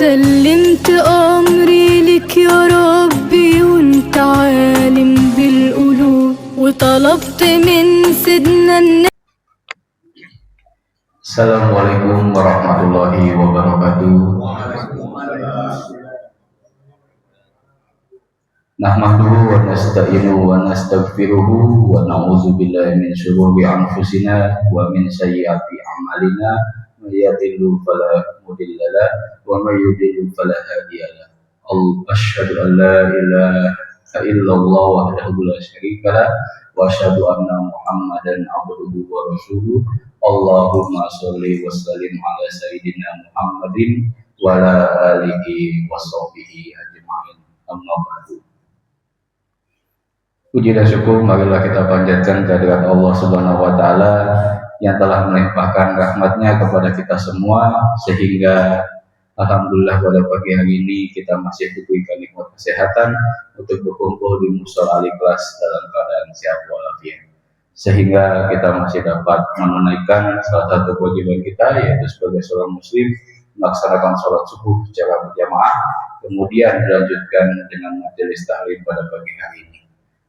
سلمت أمري لك يا ربي وانت عالم بالقلوب وطلبت من سيدنا Assalamualaikum warahmatullahi wabarakatuh. Nahmaduhu wa nasta'inuhu wa nastaghfiruhu wa na'udzu billahi min syururi anfusina wa min sayyiati a'malina. May yahdihillahu fala mudilla lahu wa may yudlil fala hadiya lahu. Asyhadu an la ilaha illallah wahdahu la syarika lahu wa asyhadu anna Muhammadan abduhu wa rasuluh. Allahumma sholli wa sallim ala sayyidina Muhammadin wa ala alihi wa sahbihi ajma'in. Amma ba'du. Puji dan syukur marilah kita panjatkan kehadirat Allah Subhanahu wa taala yang telah melimpahkan rahmat-Nya kepada kita semua sehingga alhamdulillah pada pagi hari ini kita masih diberikan nikmat kesehatan untuk berkumpul di mushola Al-Ikhlas dalam keadaan sehat walafiat. Sehingga kita masih dapat menunaikan salah satu kewajiban kita, yaitu sebagai seorang muslim melaksanakan sholat subuh secara berjamaah, kemudian dilanjutkan dengan majelis tahlim pada pagi hari ini.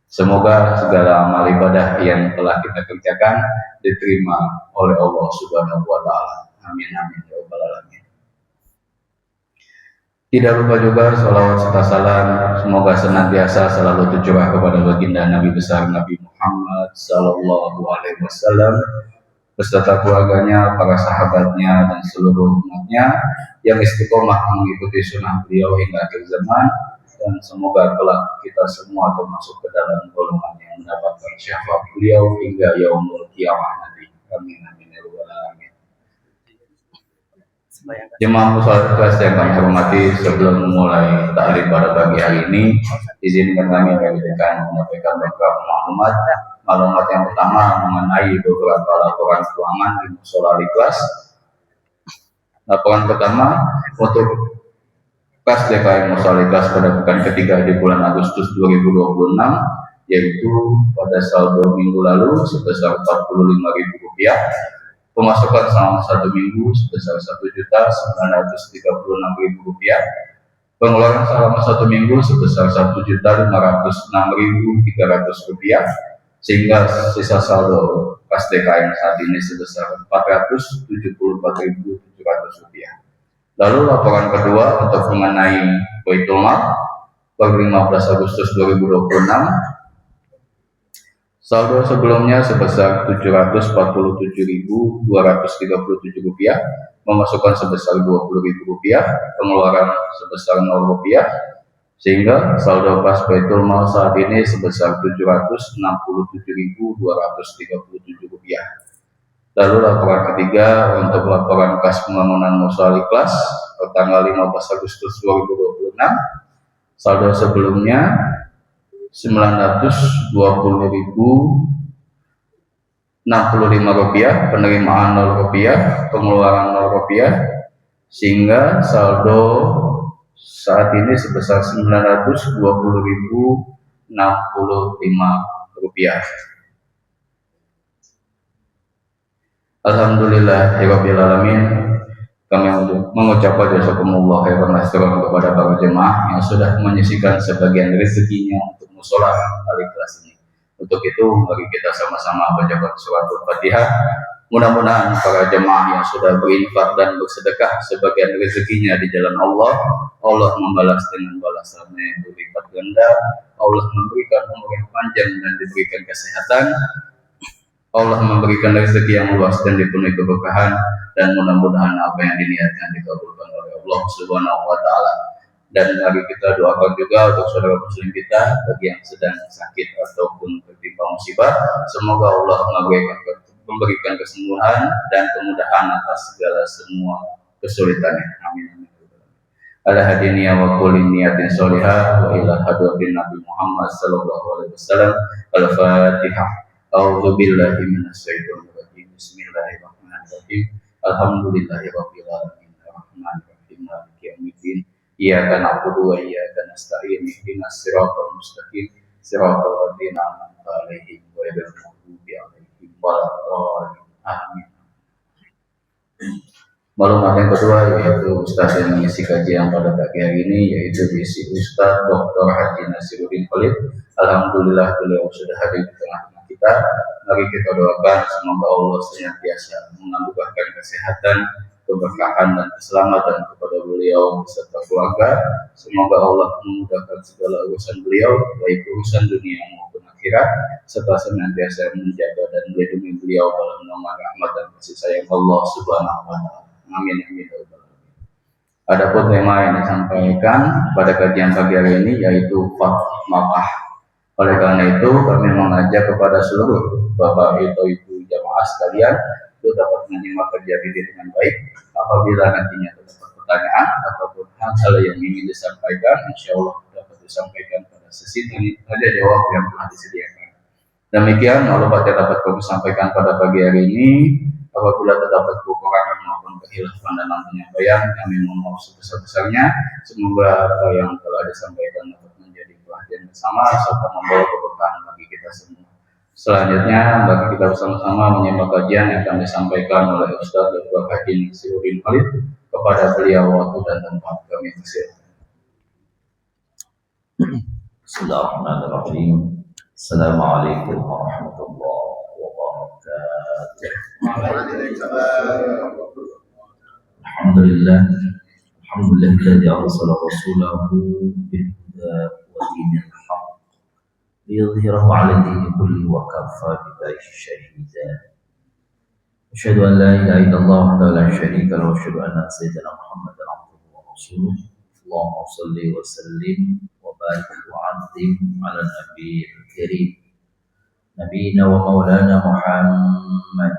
Semoga segala amal ibadah yang telah kita kerjakan diterima oleh Allah Subhanahu wa taala. Amin amin ya rabbal alamin. Tidak lupa juga sholawat serta salam semoga senantiasa selalu tercurah kepada baginda Nabi besar Nabi Muhammad Sallallahu Alaihi Wasallam beserta keluarganya, para sahabatnya, dan seluruh umatnya yang istiqomah mengikuti sunnah beliau hingga akhir zaman, dan semoga kelak kita semua termasuk ke dalam golongan yang mendapatkan syafaat beliau hingga yaumul qiyamah nanti. Amin amin ya rabbal alamin. Jemaah mushola Al-Ikhlas yang kami hormati, sebelum memulai taklim pada pagi hari ini, izinkan kami menyampaikan beberapa maklumat yang pertama mengenai beberapa laporan keuangan di mushola Al-Ikhlas. Laporan pertama untuk kas DKM mushola Al-Ikhlas pada pekan ketiga di bulan Agustus 2026, yaitu pada saldo minggu lalu sebesar Rp45.000, pemasukan selama 1 minggu sebesar Rp1.936.000, pengeluaran selama 1 minggu sebesar Rp1.506.300, sehingga sisa saldo kas DKM saat ini sebesar Rp474.700. Lalu laporan kedua untuk mengenai Baitul Mal per 15 Agustus 2026, saldo sebelumnya sebesar Rp747.237, pemasukan sebesar Rp20.000, pengeluaran sebesar Rp0, sehingga saldo kas Baitul Mal saat ini sebesar Rp767.237. Lalu laporan ketiga untuk laporan kas pembangunan mushola Al-Ikhlas per tanggal 15 Agustus 2026, saldo sebelumnya Rp920.065, penerimaan Rp0, pengeluaran Rp0, sehingga saldo saat ini sebesar Rp920.065. Alhamdulillah rabbil alamin. Kami mengucapkan jazakumullah khairan khairan kepada para jemaah yang sudah menyisihkan sebagian rezekinya untuk mushola Al-Ikhlas ini. Untuk itu mari kita sama-sama bacakan surat Al-Fatihah. Mudah-mudahan para jemaah yang sudah berinfak dan bersedekah sebagian rezekinya di jalan Allah, Allah membalas dengan balasannya yang berlipat ganda. Allah memberikan umur yang panjang dan diberikan kesehatan. Allah memberikan rezeki yang luas dan dipenuhi keberkahan, dan mudah-mudahan apa yang diniatkan dikabulkan oleh Allah Subhanahu wa taala. Dan mari kita doakan juga untuk saudara muslim kita bagi yang sedang sakit ataupun tertimpa musibah, semoga Allah memberikan kesembuhan dan kemudahan atas segala semua kesulitannya. Amin. Ala hadiniya wa kulli niyatin sholihah wa ila hadratin Nabi Muhammad sallallahu alaihi wasallam. Al-Fatihah. A'udzu billahi minasyaitonir rajim. Bismillahirrahmanirrahim. Alhamdulillahirabbil alamin. Arrahmanirrahim. Maliki yaumiddin. Iyyaka na'budu wa iyyaka nasta'in. Ihdinas siratal mustaqim. Siratal ladzina an'amta 'alaihim ghairil maghdubi 'alaihim waladdallin. Amin. Maklumat yang kedua yaitu Ustaz yang mengisi kajian pada pagi hari ini yaitu diisi Ustaz Dr. Haji Nasiruddin Khalid. Alhamdulillah beliau sudah hadir di tengah-tengah kita. Mari kita doakan semoga Allah senantiasa menganugerahkan kesehatan, keberkahan dan keselamatan kepada beliau beserta keluarga. Semoga Allah memudahkan segala urusan beliau, baik urusan dunia maupun akhirat, serta senantiasa menjaga dan melindungi beliau dalam naungan rahmat dan kasih sayang Allah Subhanahu wa taala. Amin amin. Adapun tema yang disampaikan pada kajian pagi hari ini yaitu Fatmah. Oleh karena itu kami mengajak kepada seluruh Bapak Ibu jamaah sekalian untuk dapat menyimak kajian ini dengan baik. Apabila nantinya terdapat pertanyaan ataupun hal-hal yang ingin disampaikan, insya Allah dapat disampaikan pada sesi tanya jawab yang telah disediakan. Demikian maklumat yang dapat kami sampaikan pada pagi hari ini. Apabila terdapat kekurangan maupun kehilafan dalam penyampaian, kami mohon maaf sebesar-besarnya. Semoga apa yang telah disampaikan dapat menjadi perhatian bersama serta membawa keberkahan bagi kita semua. Selanjutnya, bagi kita bersama-sama menyimak kajian yang akan disampaikan oleh Ustaz Dr. Haji Nasiruddin Khalid. Kepada beliau waktu dan tempat kami persilakan. Bismillahirrahmanirrahim. Assalamualaikum warahmatullahi wabarakatuh. Alhamdulillah. Alhamdulillahilladzi arsala rasulahu bil huda wa dinil haqq liyudhhirahu 'ala dini kulli wa kafa billahi shahida. Asyhadu an la ilaha illallah wahdahu la syarika lahu wa asyhadu anna sayyidina Muhammadan 'abduhu wa rasuluh. Allahumma shalli wa sallim wa barik wa 'azzim 'ala nabiyil karim nabiyina wa maulana Muhammad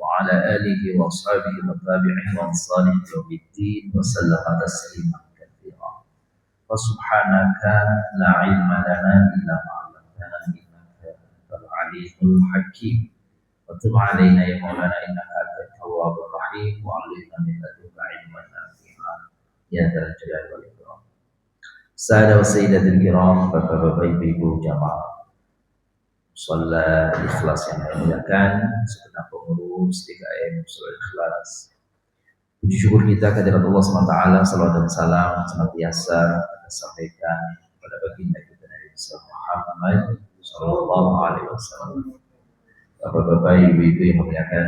wa 'ala alihi wa ashabihi wa tabi'in wa ansarihi yaumiddin wa sallama tasliman katsiran. Wa subhanaka la 'ilma lana illa ma 'allamtana innaka antal 'alimul hakim. Wa tub 'alaina ya maulana innaka antat tawwabur rahim wa 'allimna min ladunka 'ilman nafi'an ya dzal jalali wal ikram. Sahadat wa sayyidatul kiram, bapak-bapak ibu-ibu jamaah Sholat ikhlas yang dimuliakan, segenap pengurus DKM Sholat Ikhlas. Puji syukur kita kehadirat Allah SWT, salawat dan salam senantiasa kita sampaikan kepada baginda kita Nabi Muhammad Sallallahu Alaihi Wasallam. Bapak-bapak, ibu-ibu yang dimuliakan,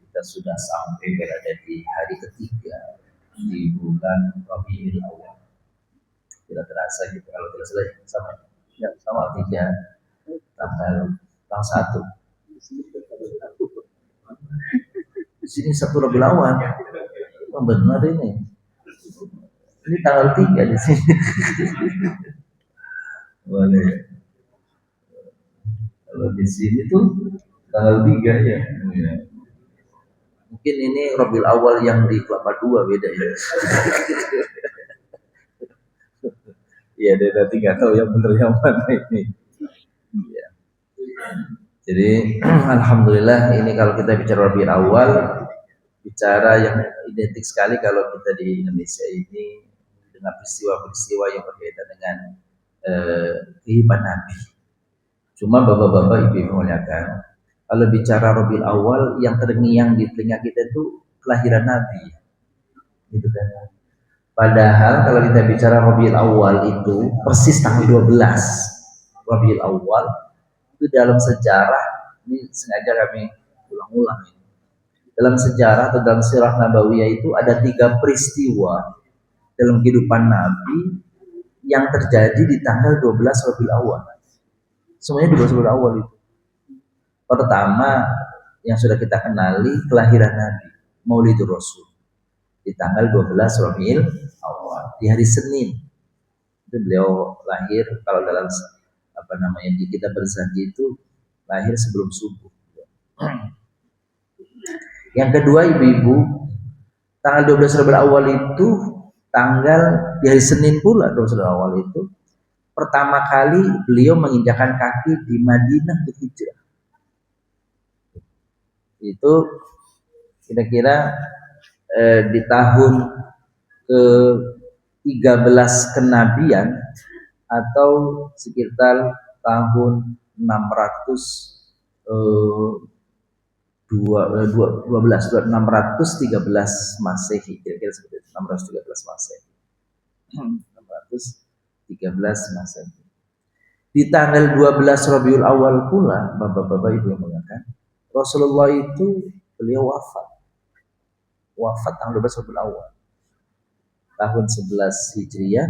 kita sudah sampai berada di hari ketiga di bulan Rabiul Awal. Tidak terasa gitu kalau tidak salah sama ya sama 3 tanggal 1. Di sini 1 Rabiul Awal. Benar ini. Ini tanggal 3 di sini. Boleh. Kalau di sini tuh tanggal 3 ya. Mungkin ini Rabiul Awal yang di Kelapa 2 beda ya. Iya, dia nanti nggak tahu yang benar yang mana ini. Ya. Jadi alhamdulillah ini kalau kita bicara Rabiul Awal, bicara yang identik sekali kalau kita di Indonesia ini dengan peristiwa-peristiwa yang berkaitan dengan kehidupan Nabi. Cuma bapak-bapak ibu muliakan, kalau bicara Rabiul Awal yang terngiang di telinga kita itu kelahiran Nabi, gitu kan. Padahal kalau kita bicara Rabiul Awal itu persis tanggal 12 Rabiul Awal itu dalam sejarah, ini sengaja kami ulang-ulang ini. Dalam sejarah atau dalam sirah Nabawiyah itu ada 3 peristiwa dalam kehidupan Nabi yang terjadi di tanggal 12 Rabiul Awal. Semuanya di 12 Rabiul Awal itu. Pertama yang sudah kita kenali kelahiran Nabi, Maulidur Rasul. Di tanggal 12 Rabiul Awal, di hari Senin itu beliau lahir. Kalau dalam di kita berjanji itu lahir sebelum subuh. Yang kedua ibu-ibu, tanggal 12 Rabiul Awal itu tanggal di hari Senin pula 12 Rabiul Awal itu pertama kali beliau menginjakkan kaki di Madinah berhijrah. Itu kira-kira di tahun ke-13 kenabian atau sekitar tahun 602 613 Masehi, kira-kira seperti itu, 613 Masehi. 613 Masehi. Di tanggal 12 Rabiul Awal pula, Bapak-bapak Ibu yang mengatakan, Rasulullah itu beliau wafat tanggal 12 Rabiul Awal tahun 11 Hijriah,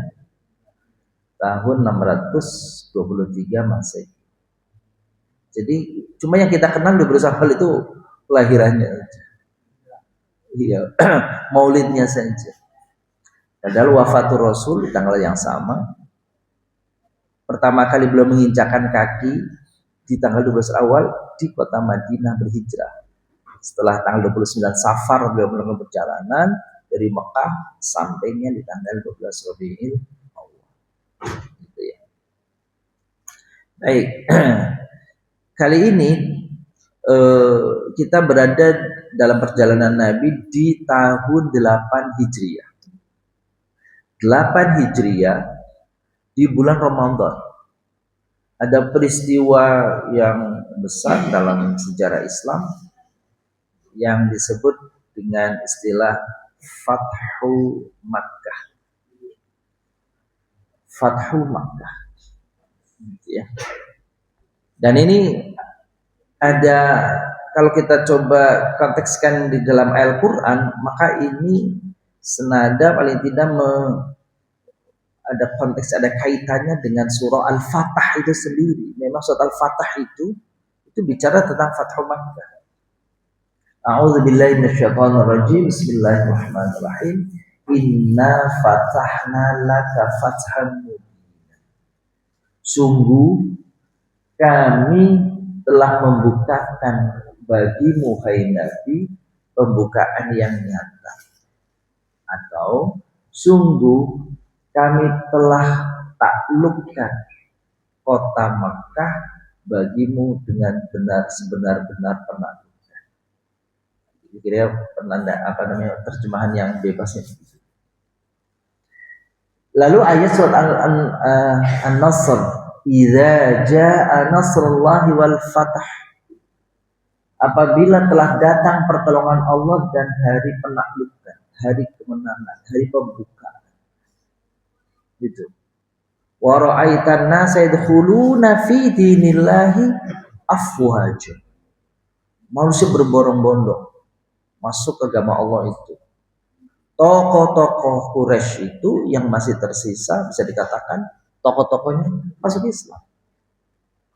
tahun 623 Masehi. Jadi cuma yang kita kenal 12 Awal itu kelahirannya aja. Iya, maulidnya saja. Padahal wafatul Rasul di tanggal yang sama. Pertama kali beliau menginjakkan kaki di tanggal 12 awal di kota Madinah berhijrah. Setelah tanggal 29 Safar beliau melakukan perjalanan dari Mekah sampainya di tanggal 12 Rabiul Awal. Gitu ya. Baik. Kali ini kita berada dalam perjalanan Nabi di tahun 8 Hijriah. 8 Hijriah di bulan Ramadan. Ada peristiwa yang besar dalam sejarah Islam yang disebut dengan istilah Fathu Makkah. Fathu Makkah. Ya. Dan ini ada, kalau kita coba kontekskan di dalam Al-Quran, maka ini senada paling tidak ada konteks, ada kaitannya dengan surah Al-Fatah itu sendiri. Memang surah Al-Fatah itu bicara tentang Fathu Makkah. A'udzubillahi minasyaitonirrajim. Bismillahirrahmanirrahim. Inna fatahna laka fathan mubina. Sungguh kami telah membukakan bagimu hai Nabi pembukaan yang nyata. Atau sungguh kami telah taklukkan kota Makkah bagimu dengan sebenar-benar penaklukan. Kira penanda terjemahan yang bebasnya. Lalu ayat surat An-Nasr, idza jaa nasrullahi wal fath. Apabila telah datang pertolongan Allah dan hari penaklukan, hari kemenangan, hari pembukaan. Gitu. Wa ra'aitan nasa yadkhuluna fi dinillahi afwaja. Manusia berbondong-bondong masuk ke agama Allah itu. Tokoh-tokoh Quraisy itu yang masih tersisa bisa dikatakan tokoh-tokohnya masuk Islam.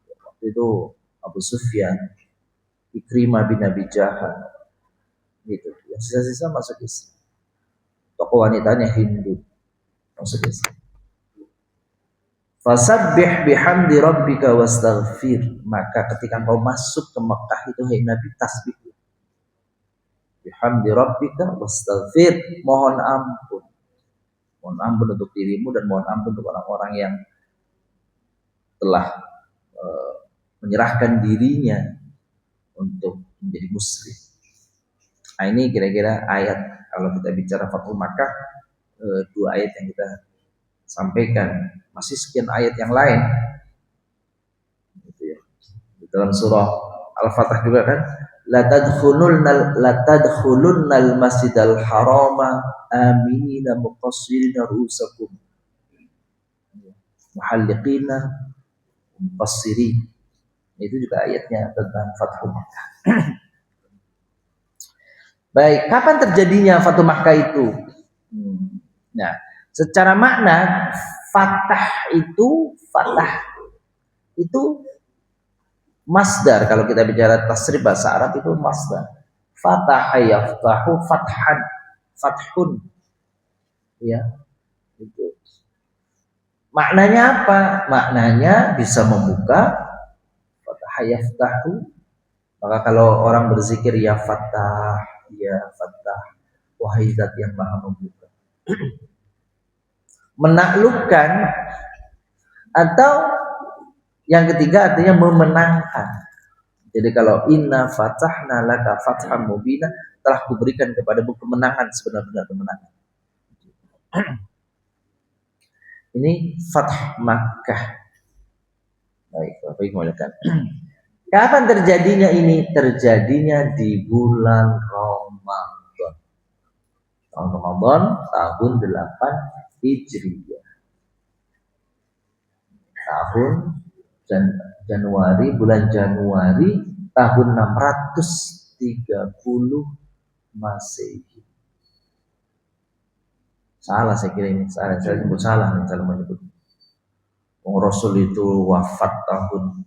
Waktu itu Abu Sufyan, Ikrimah bin Abi Jahal, gitu. Yang sisa-sisa masuk Islam. Tokoh wanitanya Hindu masuk Islam. Fasabbih bihamdi rabbika wastaghfir. Maka ketika kau masuk ke Mekah itu hai Nabi tasbih. Bihamdi rabbika wastaghfir. Mohon ampun. Mohon ampun untuk dirimu dan mohon ampun untuk orang-orang yang telah menyerahkan dirinya untuk menjadi muslim. Nah, ini kira-kira ayat kalau kita bicara Fathu Makkah, dua ayat yang kita sampaikan. Masih sekian ayat yang lain gitu ya. Di dalam surah Al-Fatah juga kan, la tadkhulunnal masjidal harama aminina muqassirina ru'usakum muhalliqina muqassirin. Itu juga ayatnya tentang Fathu Makkah. Baik, kapan terjadinya Fathu Makkah itu? Nah, secara makna fatah itu masdar. Kalau kita bicara tasrif bahasa Arab itu masdar. Fatah yaftahu fathun. Ya. Itu. Maknanya apa? Maknanya bisa membuka. Fatah yaftahu. Maka kalau orang berzikir ya Fatah, wahai Zat yang Maha membuka. Menaklukkan, atau yang ketiga artinya memenangkan. Jadi kalau inna fatahna laka fathan mubina, telah kuberikan kepadamu kemenangan, sebenar-benar kemenangan. Ini Fath Makkah. Baik, Bapak Ibu, Kapan terjadinya ini? Terjadinya di bulan Ramadan. Tahun Ramadan tahun 8 Hijriah. Tahun Januari, bulan Januari tahun 630 Masehi. Salah saya kira ini, saya sebut salah nih kalau menyebut. Rasul itu wafat tahun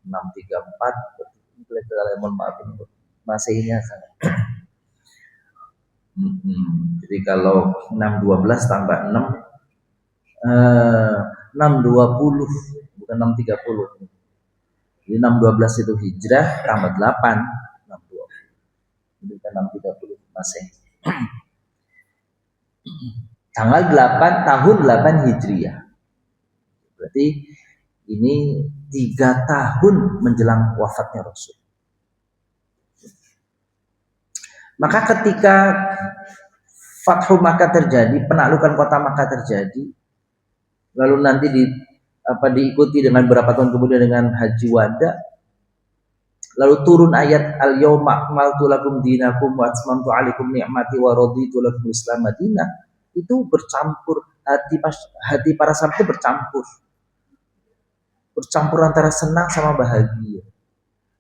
634, mohon maaf ini Masehinya salah. Jadi kalau 612 tambah 6 620 bukan 630. Jadi 612 itu hijrah tambah 8 620. Jadi 630 Masehi. Tanggal 8 tahun 8 Hijriah. Berarti ini 3 tahun menjelang wafatnya Rasul. Maka ketika Fathu Makkah terjadi, penaklukan kota Makkah terjadi, lalu nanti diikuti dengan beberapa tahun kemudian dengan Haji Wada, lalu turun ayat Al-Yawma akmaltu lakum dinakum wa atmamtu alaikum ni'mati wa raditu lakum Islam Madinah. Itu bercampur, hati para sahabat bercampur antara senang sama bahagia.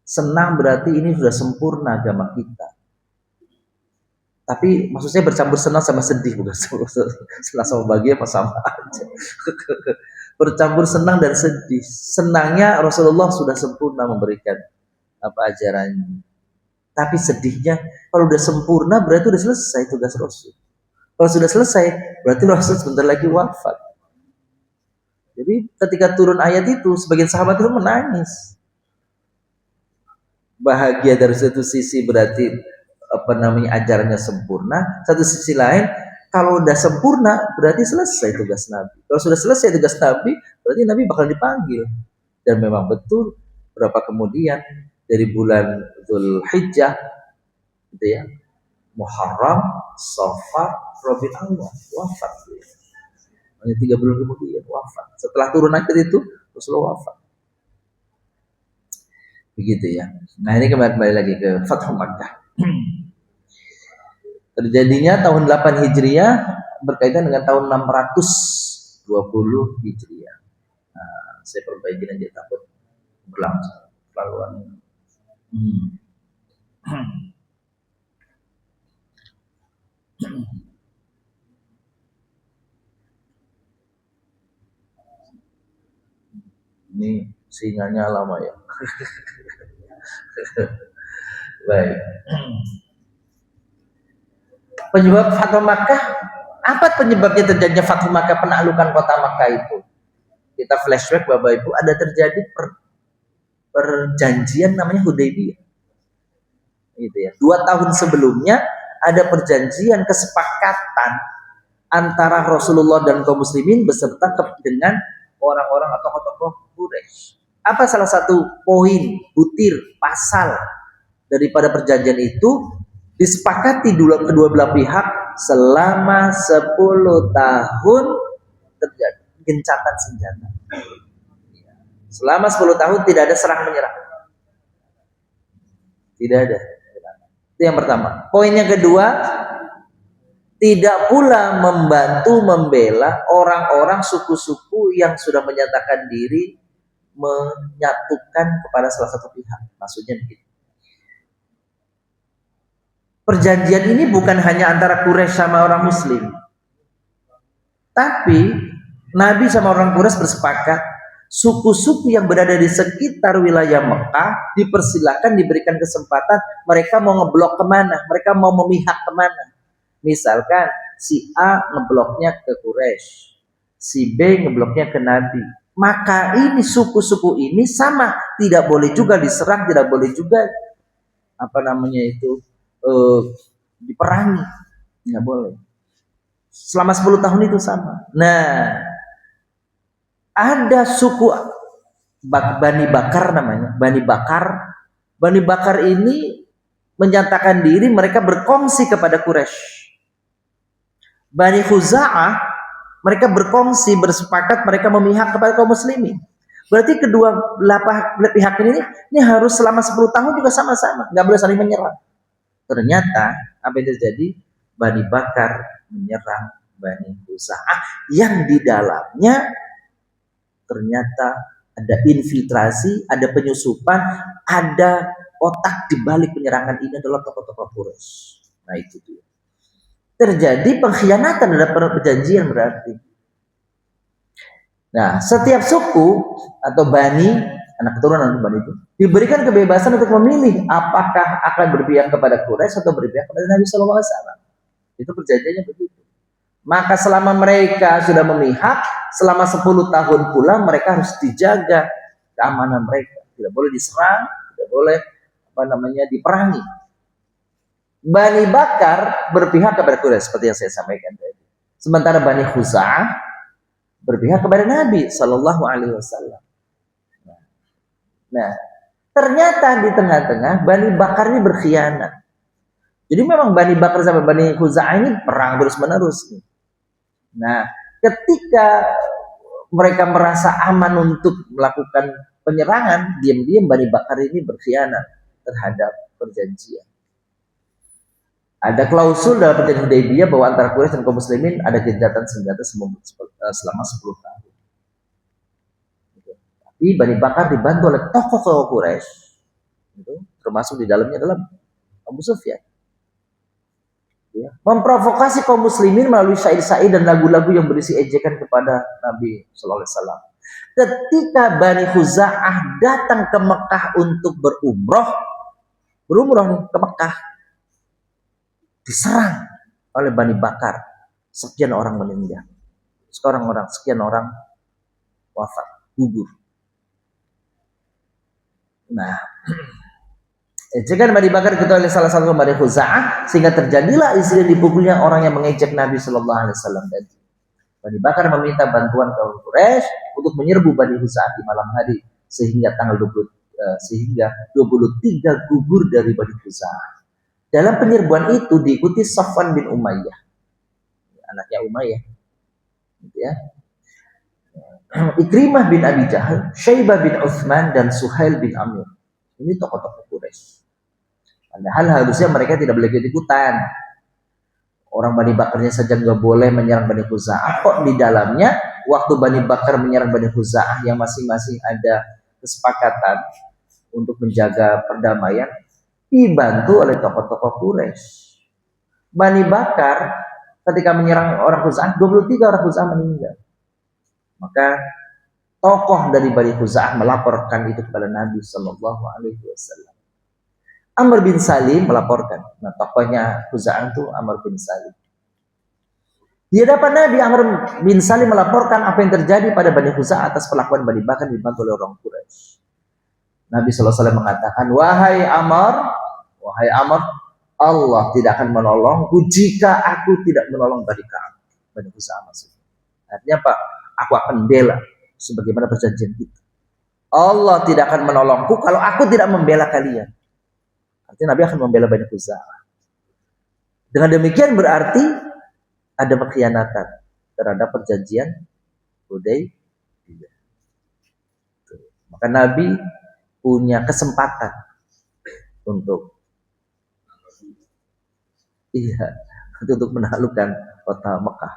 Senang berarti ini sudah sempurna agama kita. Tapi maksudnya bercampur senang sama sedih, bukan senang sama bahagia apa sama aja. Bercampur senang dan sedih. Senangnya Rasulullah sudah sempurna memberikan ajarannya. Tapi sedihnya kalau udah sempurna berarti udah selesai tugas Rasul. Kalau sudah selesai berarti Rasul sebentar lagi wafat. Jadi ketika turun ayat itu sebagian sahabat itu menangis. Bahagia dari satu sisi berarti ajarannya sempurna. Satu sisi lain, kalau udah sempurna berarti selesai tugas Nabi. Kalau sudah selesai tugas Nabi, berarti Nabi bakal dipanggil. Dan memang betul berapa kemudian dari bulan Dzulhijjah gitu ya, Muharram, Safar, Rabiul Awwal wafat. Hanya 3 bulan kemudian wafat. Setelah turun ayat itu Rasulullah wafat. Begitu ya. Nah, ini kembali lagi ke Fathu Makkah. Terjadinya tahun 8 Hijriah berkaitan dengan tahun 620 Hijriah. Nah, saya perbaiki aja takut berlangsung laluan. Ini sinyalnya lama ya. Baik. Penyebab Fathu Makkah, apa penyebabnya terjadinya Fathu Makkah, penaklukan kota Makkah itu? Kita flashback Bapak Ibu, ada terjadi perjanjian namanya Hudaybiyah. Gitu ya. 2 tahun sebelumnya ada perjanjian kesepakatan antara Rasulullah dan kaum muslimin beserta dengan orang-orang atau tokoh Quraisy. Apa salah satu poin, butir, pasal daripada perjanjian itu? Disepakati kedua belah pihak selama 10 tahun terjadi gencatan senjata. Selama 10 tahun tidak ada serang menyerang. Tidak ada. Itu yang pertama. Poin yang kedua, tidak pula membantu membela orang-orang suku-suku yang sudah menyatakan diri menyatukan kepada salah satu pihak. Maksudnya begitu. Perjanjian ini bukan hanya antara Quraisy sama orang Muslim, tapi Nabi sama orang Quraisy bersepakat suku-suku yang berada di sekitar wilayah Mekah dipersilakan, diberikan kesempatan mereka mau ngeblok kemana, mereka mau memihak kemana. Misalkan si A ngebloknya ke Quraisy, si B ngebloknya ke Nabi. Maka ini suku-suku ini sama, tidak boleh juga diserang, tidak boleh juga diperangi, nggak boleh. Selama 10 tahun itu sama. Nah, ada suku Bani Bakar namanya, Bani Bakar ini menyatakan diri mereka berkongsi kepada Quraisy. Bani Khuza'ah mereka berkongsi, bersepakat mereka memihak kepada kaum muslimin. Berarti kedua pihak ini harus selama 10 tahun juga sama-sama, nggak boleh saling menyerang. Ternyata apa yang terjadi? Bani Bakar menyerang Bani Khuza'ah yang di dalamnya ternyata ada infiltrasi, ada penyusupan, ada otak di balik penyerangan ini adalah tokoh-tokoh Quraisy. Nah itu dia. Terjadi pengkhianatan dalam perjanjian berarti. Nah, setiap suku atau bani, anak keturunan bani itu diberikan kebebasan untuk memilih apakah akan berpihak kepada Quraisy atau berpihak kepada Nabi Shallallahu Alaihi Wasallam. Itu perjanjiannya begitu. Maka selama mereka sudah memihak, selama 10 tahun pula mereka harus dijaga keamanan mereka. Tidak boleh diserang, tidak boleh diperangi. Bani Bakar berpihak kepada Quraisy seperti yang saya sampaikan tadi. Sementara Bani Khuza'ah berpihak kepada Nabi Shallallahu Alaihi Wasallam. Nah, ternyata di tengah-tengah Bani Bakar ini berkhianat. Jadi memang Bani Bakar sama Bani Khuza'ah ini perang terus-menerus. Nah, ketika mereka merasa aman untuk melakukan penyerangan, diam-diam Bani Bakar ini berkhianat terhadap perjanjian. Ada klausul dalam perjanjian Hudaybiyah bahwa antara Quraisy dan kaum muslimin ada gencatan senjata selama 10 tahun. Tapi Bani Bakar dibantu oleh tokoh-tokoh Quraisy, termasuk di dalamnya adalah Abu Sufyan. Memprovokasi kaum muslimin melalui syair-syair dan lagu-lagu yang berisi ejekan kepada Nabi Sallallahu Alaihi Wasallam. Ketika Bani Khuza'ah datang ke Mekah untuk berumroh ke Mekah, diserang oleh Bani Bakar, sekian orang meninggal, sekian orang wafat, gugur. Nah, ejekan Bani Bakar diketahui oleh salah satu Bani Khuza'ah sehingga terjadilah insiden dipukulnya orang yang mengejek Nabi Shallallahu Alaihi Wasallam tadi. Bani Bakar meminta bantuan kaum Quraisy untuk menyerbu Bani Khuza'ah di malam hari sehingga tanggal 23 gugur dari Bani Khuza'ah. Dalam penyerbuan itu diikuti Safwan bin Umayyah, anaknya Umayyah, gitu ya. Ikrimah bin Abi Jahal, Syaibah bin Utsman dan Suhail bin Amir. Ini tokoh-tokoh Quraisy. Padahal harusnya mereka tidak boleh ikut-ikutan. Orang Bani Bakarnya saja nggak boleh menyerang Bani Khuza'ah. Kok di dalamnya waktu Bani Bakar menyerang Bani Khuza'ah yang masing-masing ada kesepakatan untuk menjaga perdamaian, dibantu oleh tokoh-tokoh Quraisy. Bani Bakar ketika menyerang orang Khuza'ah, 23 orang Khuza'ah meninggal. Maka tokoh dari Bani Khuza'ah melaporkan itu kepada Nabi Shallallahu Alaihi Wasallam. Amr bin Salim melaporkan. Nah, tokohnya Khuza'ah itu Amr bin Salim. Di hadapan Nabi, Amr bin Salim melaporkan apa yang terjadi pada Bani Khuza'ah atas perlakuan Bani Bakar dibantu oleh orang Quraisy. Nabi Sallallahu Alaihi Wasallam mengatakan, wahai Amr, Allah tidak akan menolongku jika aku tidak menolong Bani Khuza'ah maksudnya. Artinya apa? Aku akan bela sebagaimana perjanjian kita. Allah tidak akan menolongku kalau aku tidak membela kalian. Artinya Nabi akan membela Bani Khuza'ah. Dengan demikian berarti ada pengkhianatan terhadap perjanjian Hudaybiyah. Maka Nabi punya kesempatan untuk menaklukkan kota Mekah.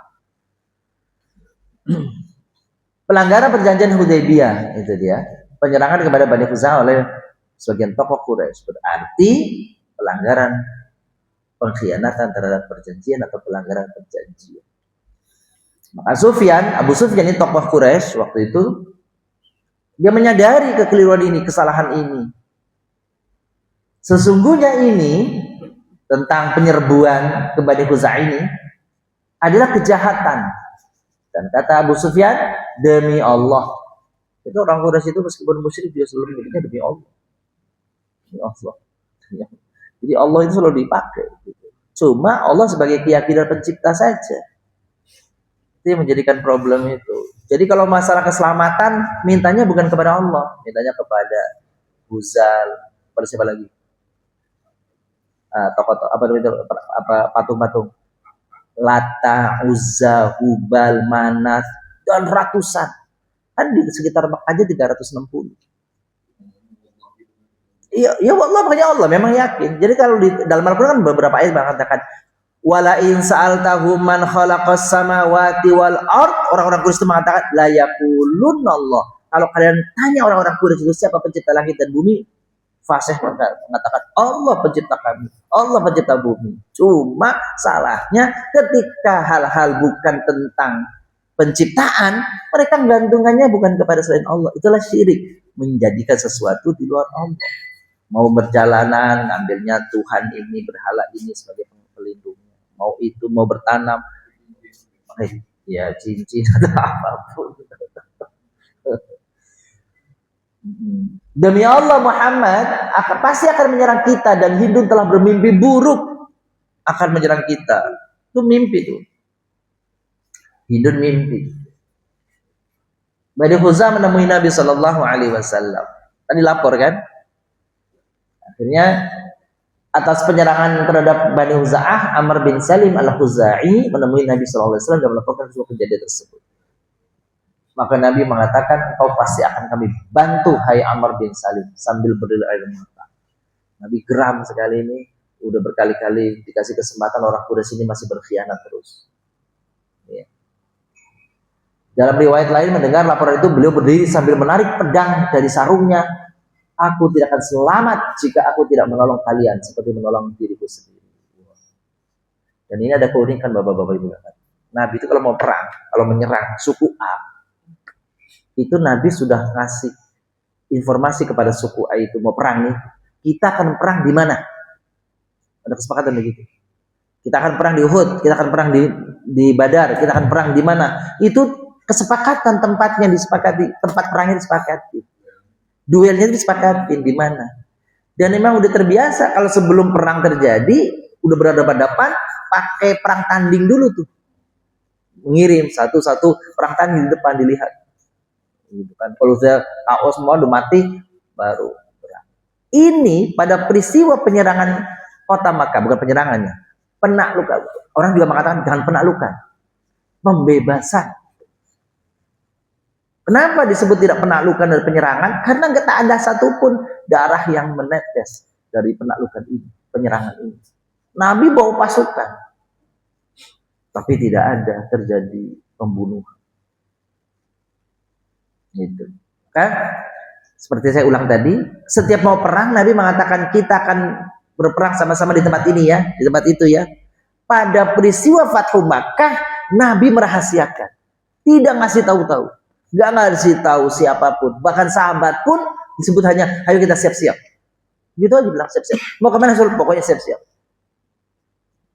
Pelanggaran perjanjian Hudaybiyah itu dia, penyerangan kepada Bani Khuza'ah oleh sebagian tokoh Quraisy berarti pelanggaran pengkhianatan terhadap perjanjian atau pelanggaran perjanjian. Maka Abu Sufyan ini tokoh Quraisy waktu itu, dia menyadari kekeliruan ini, kesalahan ini. Sesungguhnya ini tentang penyerbuan ke Bani Khuza'ah ini adalah kejahatan. Dan kata Abu Sufyan, demi Allah. Itu orang Quraisy itu meskipun musyrik dia selalu menyebutnya demi Allah. Demi Allah. Jadi Allah itu selalu dipakai. Cuma Allah sebagai keyakinan pencipta saja. Itu yang menjadikan problem itu. Jadi kalau masalah keselamatan, mintanya bukan kepada Allah, mintanya kepada Huzal, pada siapa lagi? Patung-patung. Lata, Uzza, Hubal, Manat, dan ratusan. Kan di sekitar Mekah aja 360. Iya, ya Allah, pokoknya Allah memang yakin. Jadi kalau di dalam Al-Qur'an kan beberapa ayat mengatakan wala in sa'altahum man khalaqas samawati wal ard, orang-orang Quraisy itu mengatakan la yaqulun Allah. Kalau kalian tanya orang-orang Quraisy itu siapa pencipta langit dan bumi, fasih mengatakan Allah pencipta kami, Allah pencipta bumi. Cuma salahnya ketika hal-hal bukan tentang penciptaan, mereka gantungannya bukan kepada selain Allah. Itulah syirik, menjadikan sesuatu di luar Allah. Mau berjalanan, ngambilnya Tuhan ini, berhala ini sebagai pelindungnya. Mau itu, mau bertanam, ya cincin atau apapun. Demi Allah, Muhammad pasti akan menyerang kita, dan Hindun telah bermimpi buruk akan menyerang kita. Itu mimpi tuh. Hindun mimpi. Bani Khuza'ah menemui Nabi Shallallahu Alaihi Wasallam. Tadi lapor kan? Akhirnya atas penyerangan terhadap Bani Khuza'ah, Amr bin Salim al-Khuzai menemui Nabi Shallallahu Alaihi Wasallam dan melaporkan sebuah kejadian tersebut. Maka Nabi mengatakan, engkau pasti akan kami bantu, hai Amr bin Salim, sambil berdiri air mata. Nabi geram sekali ini, udah berkali-kali dikasih kesempatan, orang Quraisy ini masih berkhianat terus. Ya. Dalam riwayat lain mendengar laporan itu, beliau berdiri sambil menarik pedang dari sarungnya. Aku tidak akan selamat jika aku tidak menolong kalian seperti menolong diriku sendiri. Dan ini ada keunikan bapak-bapak ibu. Nabi itu kalau mau perang, kalau menyerang suku A, itu Nabi sudah ngasih informasi kepada suku A itu, mau perang nih, kita akan perang di mana? Ada kesepakatan begitu. Kita akan perang di Uhud, kita akan perang di Badar, kita akan perang di mana? Itu kesepakatan, tempatnya disepakati, tempat perangnya disepakati. Duelnya disepakatin di mana. Dan memang udah terbiasa kalau sebelum perang terjadi, udah berhadapan-hadapan, pakai perang tanding dulu tuh. Mengirim satu-satu perang tanding di depan dilihat. Bukan kalau saya tahu semua udah mati baru perang. Ini pada peristiwa penyerangan kota Makkah, bukan penyerangannya, penaklukan. Orang juga mengatakan jangan penaklukan, pembebasan. Kenapa disebut tidak penaklukan dan penyerangan? Karena nggak ada satupun darah yang menetes dari penaklukan ini, penyerangan ini. Nabi bawa pasukan, tapi tidak ada terjadi pembunuhan. Gitu. Kan? Seperti saya ulang tadi, setiap mau perang Nabi mengatakan kita akan berperang sama-sama di tempat ini ya, di tempat itu ya. Pada peristiwa Fathu Makkah, Nabi merahasiakan, tidak ngasih tahu-tahu. Gak ngasih tahu siapapun, bahkan sahabat pun disebut hanya ayo kita siap-siap. Gitu aja bilang siap-siap. Mau kemana Rasul? Pokoknya siap-siap.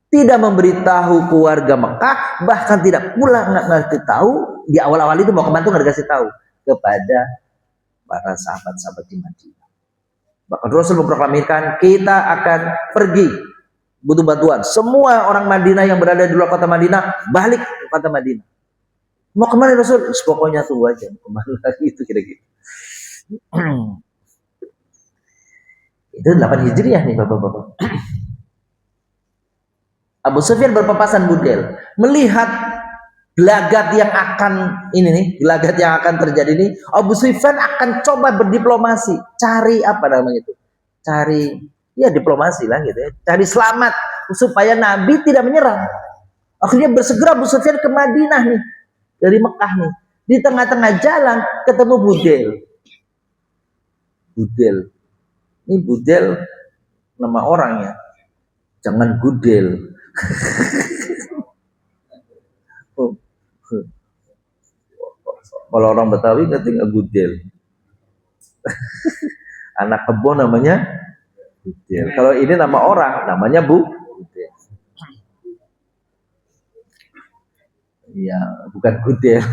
Tidak memberitahu keluarga Mekah, bahkan tidak pula ngasih tahu di awal-awal itu mau kemana tuh nggak dikasih tahu kepada para sahabat-sahabat di Madinah. Bahkan Rasul memproklamirkan kita akan pergi butuh bantuan. Semua orang Madinah yang berada di luar kota Madinah balik ke kota Madinah. Mau kemana Rasul? Pokoknya tunggu aja. Kemana lagi itu kira-kira. Itu 8 Hijriah nih bapak-bapak. Abu Sufyan berpapasan budel. Melihat gelagat yang akan ini nih, gelagat yang akan terjadi ini, Abu Sufyan akan coba berdiplomasi. Cari apa namanya itu? Cari, ya diplomasi lah gitu ya. Cari selamat supaya Nabi tidak menyerang. Akhirnya bersegera Abu Sufyan ke Madinah nih. Dari Mekah nih, di tengah-tengah jalan ketemu Budel. Budel, ini Budel nama orangnya, jangan Gudel. Kalau orang Betawi katanya Gudel. Anak kebon namanya Budel. Kalau ini nama orang, namanya Budel. Ya, bukan Gudel.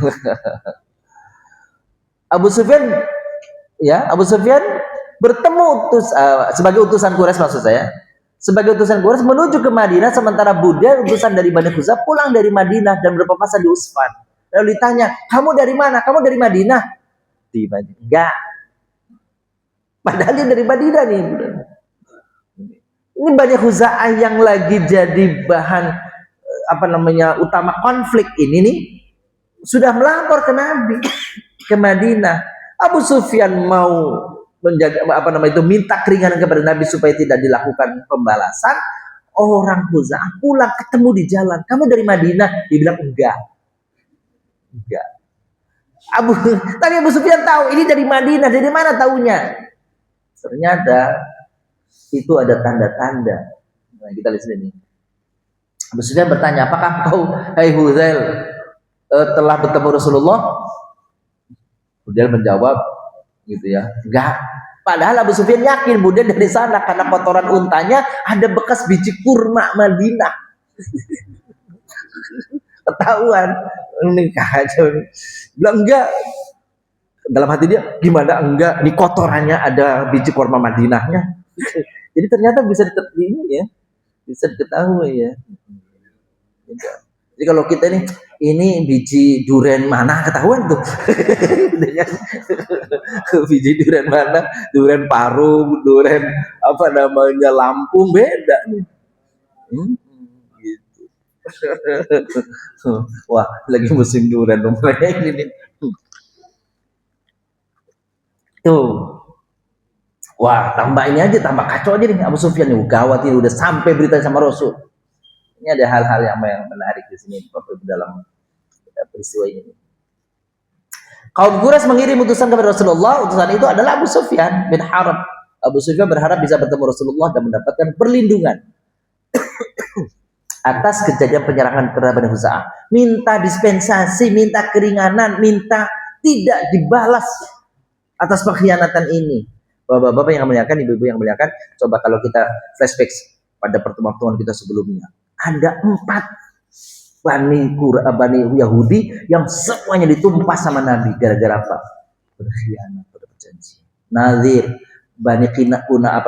Abu Sufyan bertemu sebagai utusan Quraisy, maksud saya. Sebagai utusan Quraisy menuju ke Madinah, sementara Budel utusan dari Bani Khuza'ah pulang dari Madinah dan berpapasan di Utsman. Lalu ditanya, "Kamu dari mana?" "Kamu dari Madinah." Di Madinah. Enggak. Padahal dia dari Madinah nih. Ini Bani Khuza'ah yang lagi jadi bahan utama konflik ini nih, sudah melapor ke Nabi. ke Madinah. Abu Sufyan mau menjaga minta keringanan kepada Nabi supaya tidak dilakukan pembalasan. Orang Khuza'ah pulang ketemu di jalan. Kamu dari Madinah? Dibilang enggak. Tapi Abu Sufyan tahu ini dari Madinah. Dari mana taunya? Ternyata itu ada tanda-tanda. Nah, kita lihat sini. Abu Sufyan bertanya, apakah kau, hai Huzail, telah bertemu Rasulullah? Huzail menjawab, gitu ya, enggak. Padahal Abu Sufyan yakin kemudian dari sana karena kotoran untanya ada bekas biji kurma Madinah. Ketahuan, nikah aja. Bilang enggak. Dalam hati dia, gimana enggak? Ini kotorannya ada biji kurma Madinahnya. Jadi ternyata bisa bisa diketahui ya. Jadi kalau kita ini biji duren mana ketahuan tuh. Biji duren mana? Duren Parung, duren Lampung, beda nih. Gitu. Wah, lagi musim duren rumahnya ini nih. Tuh. Wah, tambah ini aja, tambah kacau aja nih Abu Sufyan nih. Gawat ini udah sampai berita sama Rasul. Ini ada hal-hal yang menarik di sini Bapak dalam peristiwa ini. Kaum Quraisy mengirim utusan kepada Rasulullah. Utusan itu adalah Abu Sufyan bin Harb. Abu Sufyan berharap bisa bertemu Rasulullah dan mendapatkan perlindungan atas kejadian penyerangan terhadap Bani Khuza'ah. Minta dispensasi, minta keringanan, minta tidak dibalas atas pengkhianatan ini. Bapak-bapak yang muliakan, ibu-ibu yang muliakan, coba kalau kita flashback pada pertemuan kita sebelumnya. Ada 4 Bani Yahudi yang semuanya ditumpas sama Nabi gara-gara apa? Berkhianat pada perjanjian. Nadir, Bani Quna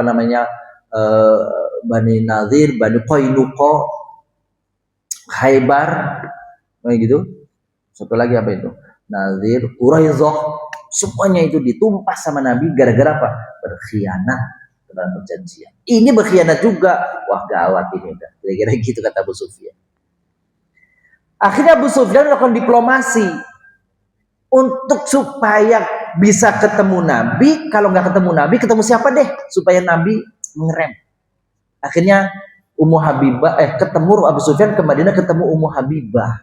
Bani Nadir, Bani Qainuqa, Khaybar, kayak gitu. Satu lagi apa itu? Nadir, Quraidah, semuanya itu ditumpas sama Nabi gara-gara apa? Berkhianat dalam perjanjian. Ini berkhianat juga. Wah, gawat ini udah. Kira-kira gitu kata Abu Sufyan. Akhirnya Abu Sufyan melakukan diplomasi untuk supaya bisa ketemu Nabi. Kalau nggak ketemu Nabi, ketemu siapa deh supaya Nabi mengerem. Akhirnya Ummu Habibah ketemu Abu Sufyan ke Madinah, ketemu Ummu Habibah.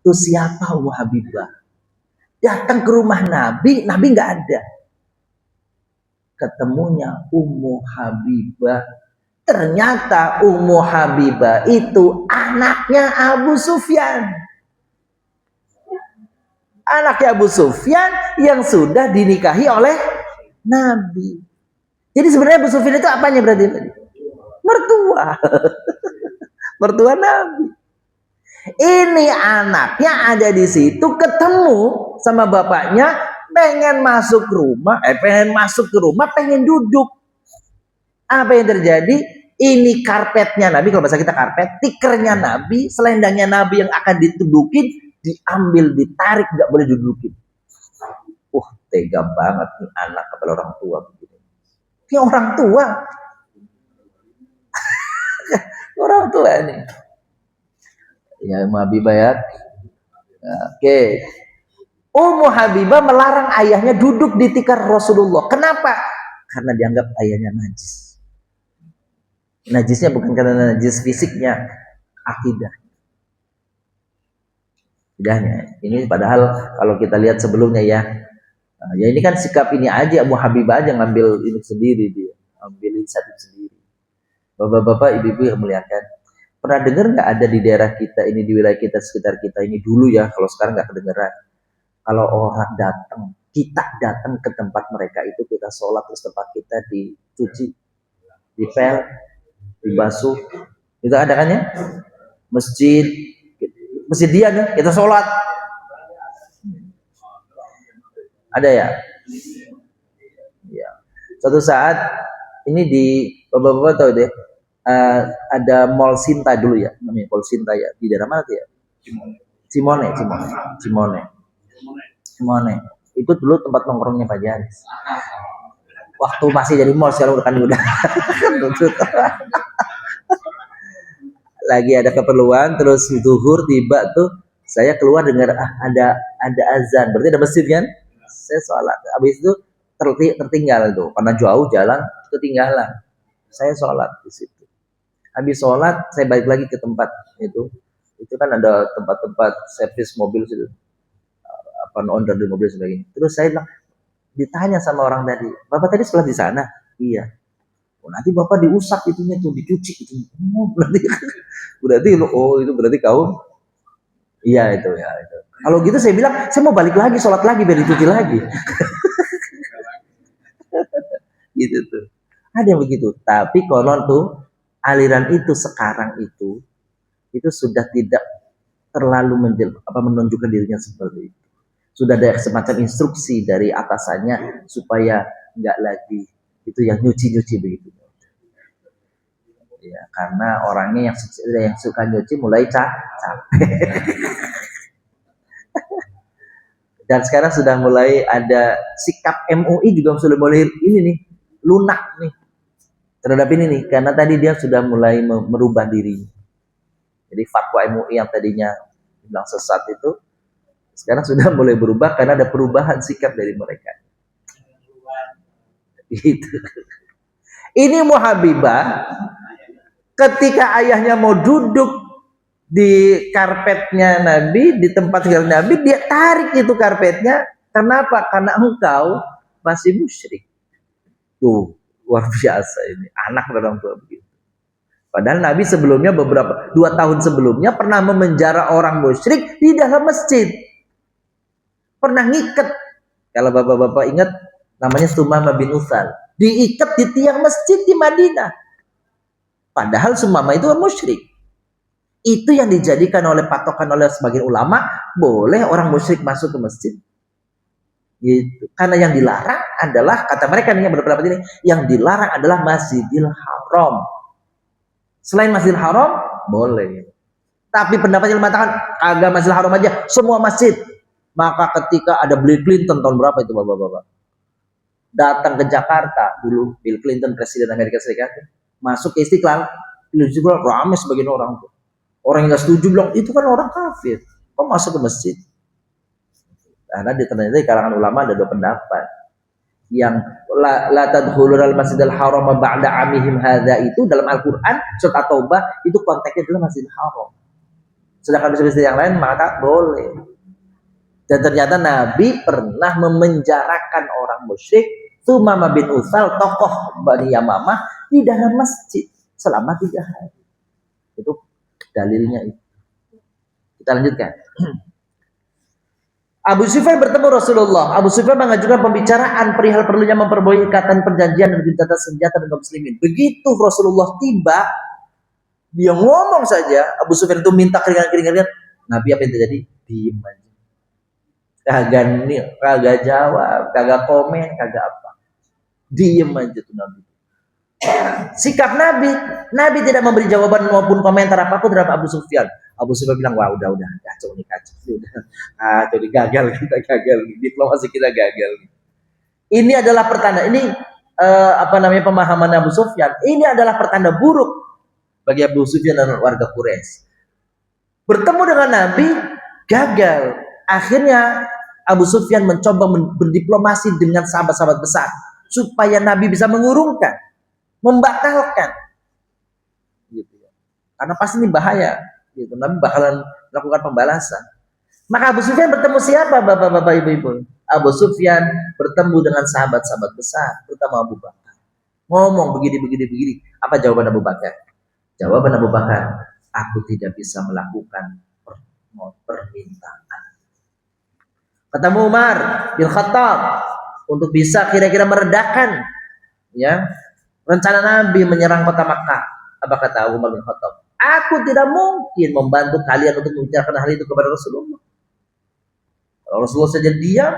Itu siapa Ummu Habibah? Datang ke rumah Nabi, Nabi nggak ada. Ketemunya Ummu Habibah. Ternyata Ummu Habibah itu anaknya Abu Sufyan. Anaknya Abu Sufyan yang sudah dinikahi oleh Nabi. Jadi sebenarnya Abu Sufyan itu apanya berarti? Mertua. Mertua Nabi. Ini anaknya ada di situ ketemu sama bapaknya, pengen masuk ke rumah, pengen duduk. Apa yang terjadi? Ini karpetnya Nabi, kalau bahasa kita karpet, tikernya Nabi, selendangnya Nabi yang akan ditudukin, diambil, ditarik, nggak boleh didudukin. Tega banget nih anak kepada orang tua begini. Ini orang tua. Orang tua nih. Ya, Ummu Habibah ya. Oke. Ummu Habibah melarang ayahnya duduk di tikar Rasulullah. Kenapa? Karena dianggap ayahnya najis. Najisnya bukan karena najis fisiknya, akidah. Akidahnya. Ini padahal kalau kita lihat sebelumnya ya ini kan sikap ini aja Ummu Habibah aja ngambil ini sendiri dia, ambil inisiatif sendiri. Bapak-bapak, ibu-ibu yang muliakan, pernah dengar nggak ada di daerah kita ini, di wilayah kita, sekitar kita ini dulu ya, kalau sekarang nggak kedengeran. Kalau orang datang, kita datang ke tempat mereka itu, kita sholat, terus tempat kita dicuci, dipel, dibasuh, itu ada kan ya? Masjid dia nih, kita sholat. Ada ya? Ya. Suatu saat ini di bapak-bapak tahu deh, ada Mall Sinta dulu ya, namanya Mall Sinta ya, di daerah mana tuh ya? Cimone. Itu dulu tempat nongkrongnya Pak Jaris. Waktu masih jadi mall, sekarang udah lagi ada keperluan, terus zuhur tiba tuh, saya keluar dengar ada azan, berarti ada masjid kan? Saya sholat. Habis itu tertinggal tuh, karena jauh jalan ketinggalan. Saya sholat di situ. Habis sholat, saya balik lagi ke tempat itu. Itu kan ada tempat-tempat servis mobil situ, onder di mobil sebagainya. Terus saya bilang, ditanya sama orang tadi, Bapak tadi sholat di sana? Iya. Oh, nanti Bapak diusap itunya tuh, dicuci itu. Oh, berarti itu berarti kau. Iya itu ya itu. Kalau gitu saya bilang, saya mau balik lagi, sholat lagi, biar dicuci lagi. Gitu tuh. Ada yang begitu. Tapi konon tuh aliran itu sekarang itu sudah tidak terlalu menunjukkan dirinya seperti itu. Sudah ada semacam instruksi dari atasannya supaya nggak lagi itu yang nyuci begitu. Ya, karena orangnya yang suka nyuci mulai capek. Dan sekarang sudah mulai ada sikap MUI juga sudah mulai ini nih, lunak nih terhadap ini nih, karena tadi dia sudah mulai merubah diri. Jadi fatwa MUI yang tadinya bilang sesat itu sekarang sudah mulai berubah karena ada perubahan sikap dari mereka. Gitu. Ini Muhabibah ketika ayahnya mau duduk di karpetnya Nabi, di tempat tinggal Nabi, dia tarik itu karpetnya. Kenapa? Karena engkau masih musyrik. Tuh, luar biasa ini. Anak orang tua begitu. Padahal Nabi sebelumnya 2 tahun sebelumnya pernah memenjara orang musyrik di dalam masjid. Pernah ngikat. Kalau bapak-bapak ingat, namanya Sumamah bin Utsal. Diikat di tiang masjid di Madinah. Padahal Sumamah itu musyrik. Itu yang dijadikan oleh patokan oleh sebagian ulama, boleh orang musyrik masuk ke masjid. Gitu. Karena yang dilarang adalah, kata mereka nih yang berpendapat ini, yang dilarang adalah Masjidil Haram. Selain Masjidil Haram, boleh. Tapi pendapat yang mengatakan agak Masjidil Haram aja, semua masjid. Maka ketika ada Bill Clinton tahun berapa itu bapak-bapak, datang ke Jakarta dulu, Bill Clinton presiden Amerika Serikat, masuk ke Istiqlal ramai sebagian orang tuh. Orang yang nggak setuju bilang itu kan orang kafir, kok masuk ke masjid? Karena ternyata di kalangan ulama ada 2 pendapat. Yang la tadkhulul al-masjidil haram ba'da amihim hadza itu dalam Al-Qur'an surat At-Taubah itu konteksnya adalah Masjidil Haram. Sedangkan masjid yang lain mengatakan boleh. Dan ternyata Nabi pernah memenjarakan orang musyrik Sumamah bin Utsal, tokoh Bani Yamamah, di dalam masjid selama 3 hari. Itu dalilnya itu. Kita lanjutkan. Abu Sufyan bertemu Rasulullah. Abu Sufyan mengajukan pembicaraan perihal perlunya memperbarui ikatan perjanjian dan gencatan senjata dengan kaum muslimin. Begitu Rasulullah tiba, dia ngomong saja, Abu Sufyan itu minta keringan-keringan. Nabi apa yang terjadi? Diam aja. Kagak jawab, kagak komen, kagak apa. Diam aja tuh Nabi. Sikap Nabi tidak memberi jawaban maupun komentar apapun terhadap Abu Sufyan. Abu Sufyan bilang, wah udah kacau nih, udah gagal, kita gagal, diplomasi kita gagal. Ini adalah pertanda, ini pemahaman Abu Sufyan. Ini adalah pertanda buruk bagi Abu Sufyan dan warga Quraisy. Bertemu dengan Nabi gagal. Akhirnya Abu Sufyan mencoba berdiplomasi dengan sahabat-sahabat besar supaya Nabi bisa mengurungkan, membatalkan, gitu ya. Karena pasti ini bahaya, gitu. Nabi bakalan melakukan pembalasan. Maka Abu Sufyan bertemu siapa, bapak-bapak, ibu-ibu? Abu Sufyan bertemu dengan sahabat-sahabat besar, terutama Abu Bakar. Ngomong begini. Apa jawaban Abu Bakar? Jawaban Abu Bakar, aku tidak bisa melakukan permintaan. Ketemu Umar bin Khattab untuk bisa kira-kira meredakan ya rencana Nabi menyerang kota Makkah. Apa kata Umar bin Khattab? Aku tidak mungkin membantu kalian untuk membicarakan hal itu kepada Rasulullah. Kalau Rasulullah saja diam.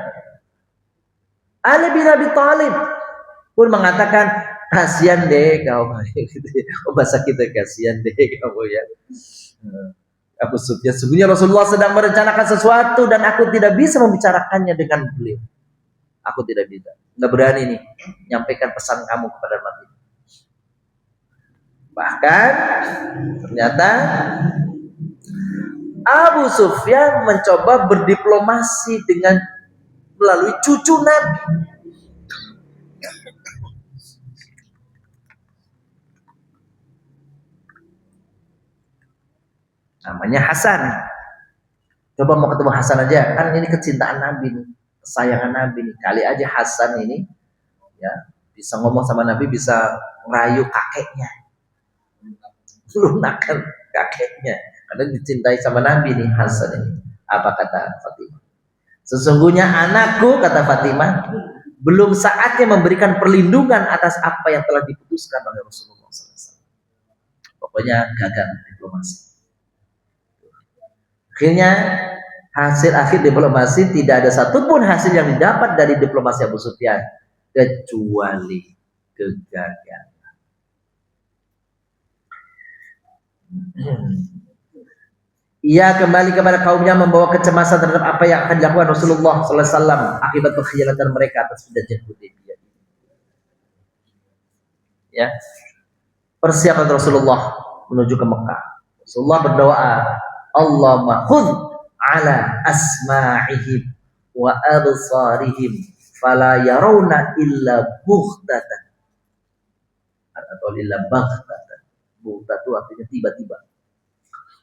Ali bin Abi Thalib pun mengatakan, kasihan deh kau. Bahasa kita, kasihan deh kamu ya. Abu Sufyan, sebenarnya Rasulullah sedang merencanakan sesuatu dan aku tidak bisa membicarakannya dengan beliau. Aku tidak bisa, nggak berani nih nyampaikan pesan kamu kepada Nabi. Bahkan ternyata Abu Sufyan mencoba berdiplomasi dengan melalui cucu Nabi. Namanya Hasan. Coba mau ketemu Hasan aja, kan ini kecintaan Nabi nih, kesayangan Nabi nih. Kali aja Hasan ini ya bisa ngomong sama Nabi, bisa ngerayu kakeknya, lunakan kakeknya, karena dicintai sama Nabi nih Hasan ini. Apa kata Fatimah? Sesungguhnya anakku, kata Fatimah, belum saatnya memberikan perlindungan atas apa yang telah diputuskan oleh Rasulullah SAW. Pokoknya gagal diplomasi. Akhirnya hasil akhir diplomasi, tidak ada satupun hasil yang didapat dari diplomasi Abu Sufyan kecuali kegagalan. Ia kembali kepada kaumnya membawa kecemasan terhadap apa yang akan dilakukan Rasulullah SAW akibat pengkhianatan mereka atas perjanjian Hudaybiyah. Ya, persiapan Rasulullah menuju ke Mekah. Rasulullah berdoa, Allahumma khudh ala asma'ihim wa absarihim fala yarawna illa bughtatan atau illa baghtatan. Bughtat itu artinya tiba-tiba.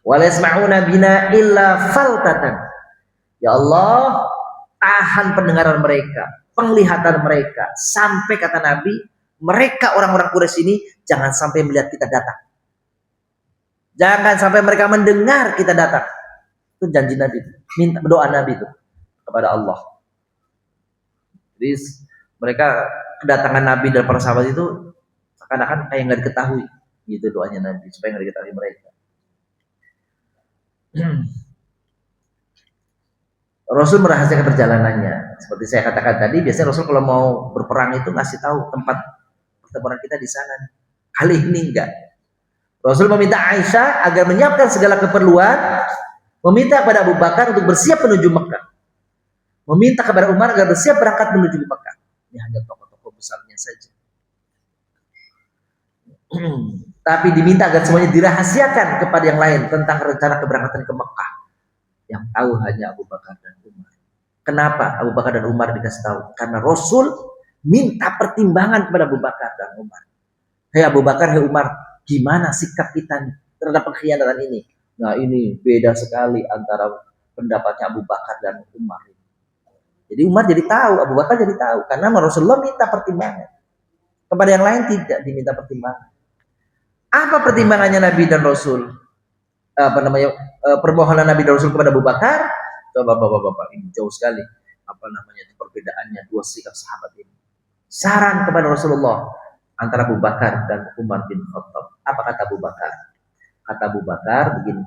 Wa la yasma'una bina illa faltatan. Ya Allah, tahan pendengaran mereka, penglihatan mereka, sampai kata Nabi, mereka orang-orang Quraisy ini jangan sampai melihat kita datang. Jangan sampai mereka mendengar kita datang. Itu janji Nabi, minta doa Nabi itu kepada Allah. Jadi mereka, kedatangan Nabi dan para sahabat itu seakan-akan kayak nggak diketahui, gitu doanya Nabi supaya nggak diketahui mereka. Rasul merahasiakan perjalanannya. Seperti saya katakan tadi, biasanya Rasul kalau mau berperang itu ngasih tahu tempat pertemuan kita di sana. Kali ini enggak. Rasul meminta Aisyah agar menyiapkan segala keperluan, meminta kepada Abu Bakar untuk bersiap menuju Mekah, meminta kepada Umar agar bersiap berangkat menuju Mekah. Ini hanya tokoh-tokoh besarnya saja. Tapi diminta agar semuanya dirahasiakan kepada yang lain tentang rencana keberangkatan ke Mekah. Yang tahu hanya Abu Bakar dan Umar. Kenapa Abu Bakar dan Umar dikasih tahu? Karena Rasul minta pertimbangan kepada Abu Bakar dan Umar. Hei Abu Bakar, hei Umar, gimana sikap kita nih terhadap pengkhianatan ini? Nah, ini beda sekali antara pendapatnya Abu Bakar dan Umar. Jadi Umar jadi tahu, Abu Bakar jadi tahu, karena Rasulullah minta pertimbangan. Kepada yang lain tidak diminta pertimbangan. Apa pertimbangannya Nabi dan Rasul? Permohonan Nabi dan Rasul kepada Abu Bakar? Coba bapak-bapak, ini jauh sekali perbedaannya dua sikap sahabat ini. Saran kepada Rasulullah antara Abu Bakar dan Umar bin Khattab. Apa kata Abu Bakar? Kata Abu Bakar begini,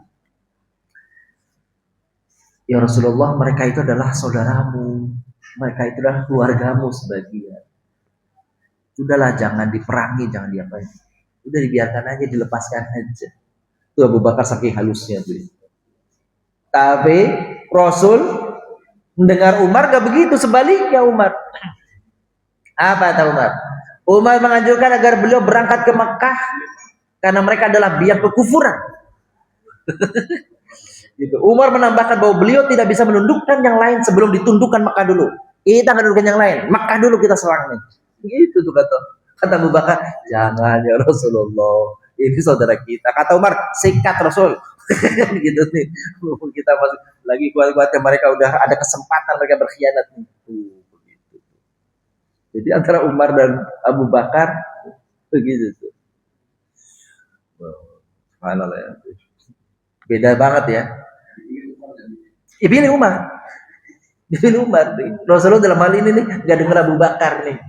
ya Rasulullah, mereka itu adalah saudaramu, mereka itu adalah keluargamu sebagian. Sudahlah, jangan diperangi, jangan diapain. Udah dibiarkan aja, dilepaskan aja. Itu Abu Bakar saking halusnya tuh. Tapi Rasul mendengar Umar gak begitu, sebaliknya Umar. Apa kata Umar? Umar menganjurkan agar beliau berangkat ke Mekah karena mereka adalah biang kekufuran. Gitu. Umar menambahkan bahwa beliau tidak bisa menundukkan yang lain sebelum ditundukkan Mekah dulu. Kita menundukkan yang lain, Mekah dulu kita serang nih. Gitu tuh kata Abu Bakar, jangan ya Rasulullah, ini saudara kita. Kata Umar, sikat Rasul. Gitu nih. Kita masih lagi kuat-kuatnya, mereka udah ada kesempatan mereka berkhianat nih. Begitu. Jadi antara Umar dan Abu Bakar begitu tuh. Subhanallah ya. Beda banget ya. Pilih Umar. Pilih Umar. Rasulullah dalam hal ini nih nggak dengar Abu Bakar nih.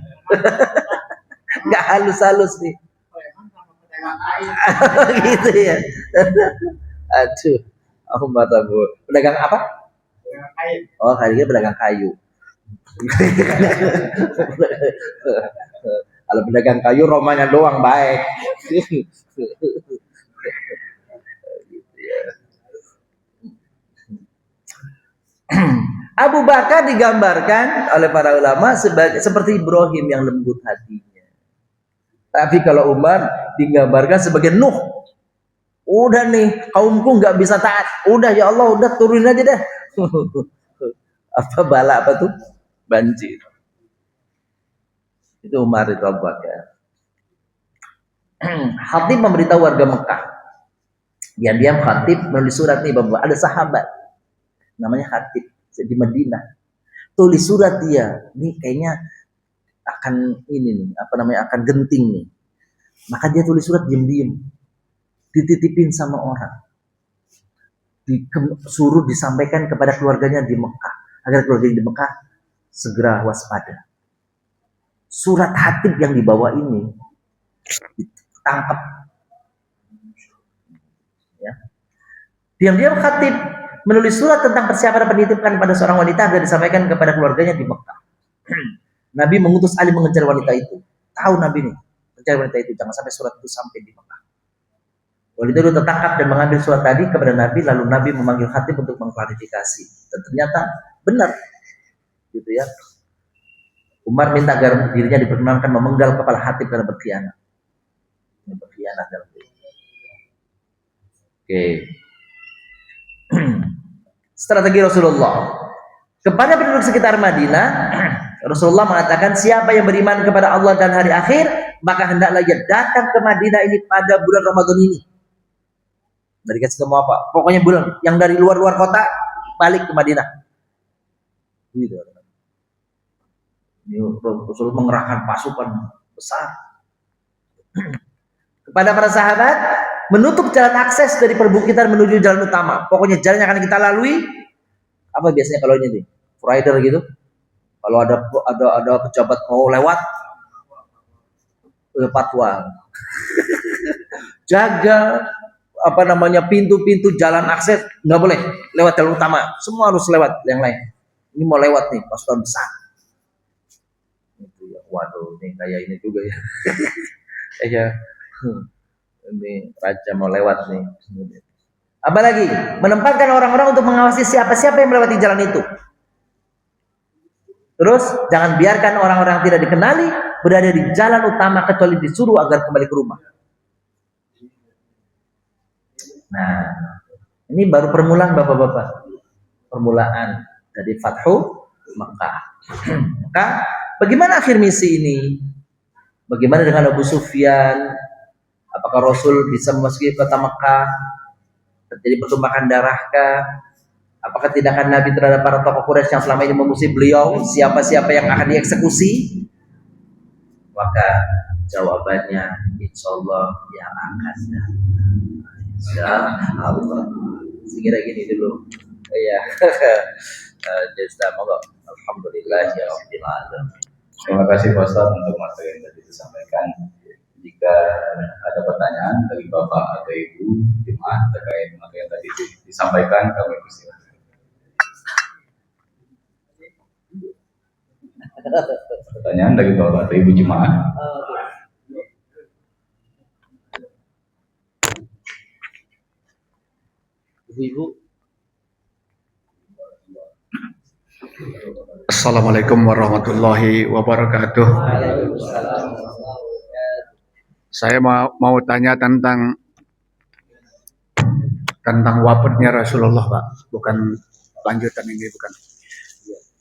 Nggak halus-halus nih. Gitu ya. Aduh. Aku tahu. Pedagang apa? Oh, kayaknya pedagang kayu. Kalau pedagang kayu romanya doang baik. Abu Bakar digambarkan oleh para ulama seperti Ibrahim yang lembut hatinya. Tapi kalau Umar digambarkan sebagai Nuh. Udah nih, kaumku nggak bisa taat. Udah ya Allah, udah turunin aja deh. Apa bala apa tuh? banjir. Itu Umar itu Abu Bakar. Khatib memberitahu warga Mekah. Diam-diam Khatib menulis surat nih Bapak. Ada sahabat namanya Khatib di Madinah. Tulis surat dia. Ini kayaknya akan akan genting nih. Maka dia tulis surat diam-diam. Dititipin sama orang. Suruh disampaikan kepada keluarganya di Mekah. Agar keluarganya di Mekah segera waspada. Surat Khatib yang dibawa ini ditangkap. Ya. Diam-diam Khatib menulis surat tentang persiapan penitipan pada seorang wanita agar disampaikan kepada keluarganya di Mekah. Nabi mengutus Ali mengejar wanita itu. Tahu Nabi nih, mengejar wanita itu, jangan sampai surat itu sampai di Mekah. Wanita itu tertangkap dan mengambil surat tadi kepada Nabi, lalu Nabi memanggil Khatib untuk mengklarifikasi. Dan ternyata benar, gitu ya. Umar minta agar dirinya diperkenankan memenggal kepala Khatib karena berkhianat. Berkhianat dalam diri. Oke. Strategi Rasulullah kepada penduduk sekitar Madinah. Rasulullah mengatakan siapa yang beriman kepada Allah dan hari akhir, maka hendaklah ia datang ke Madinah ini pada bulan Ramadan ini. Dari kita mau apa? Pokoknya bulan yang dari luar-luar kota balik ke Madinah. Gitu. Rasul mengerahkan pasukan besar. Kepada para sahabat, menutup jalan akses dari perbukitan menuju jalan utama. Pokoknya jalan yang akan kita lalui, apa biasanya kalau ini nih, rider gitu. Kalau ada pejabat mau lewat, fatwa. Jaga pintu-pintu jalan akses, nggak boleh lewat jalan utama. Semua harus lewat yang lain. Ini mau lewat nih, pasukan besar. Waduh, ini kayak ini juga ya. Kayak ini raja mau lewat nih. Apalagi menempatkan orang-orang untuk mengawasi siapa-siapa yang melewati jalan itu. Terus jangan biarkan orang-orang tidak dikenali berada di jalan utama kecuali disuruh agar kembali ke rumah. Nah, ini baru permulaan Bapak-bapak. Permulaan dari Fathu Makkah. Maka bagaimana akhir misi ini? Bagaimana dengan Abu Sufyan? Apakah Rasul bisa memasuki kota Mekah? Terjadi pertumpahan darahkah? Apakah tindakan Nabi terhadap para tokoh Quraisy yang selama ini memusuhi beliau, siapa-siapa yang akan dieksekusi? Maka jawabannya insya Allah yang akan Allah. Sekira gini dulu. Iya. Jazakallah. Alhamdulillah ya rabbil alamin. Terima kasih Pak Ustaz untuk materi yang tadi disampaikan. Jika ada pertanyaan dari Bapak atau Ibu jemaah terkait materi yang tadi disampaikan, kami persilakan. Pertanyaan dari Bapak atau Ibu jemaah. Ibu-ibu. Assalamualaikum warahmatullahi wabarakatuh. Saya mau tanya tentang wafatnya Rasulullah, Pak. Bukan lanjutan ini, bukan.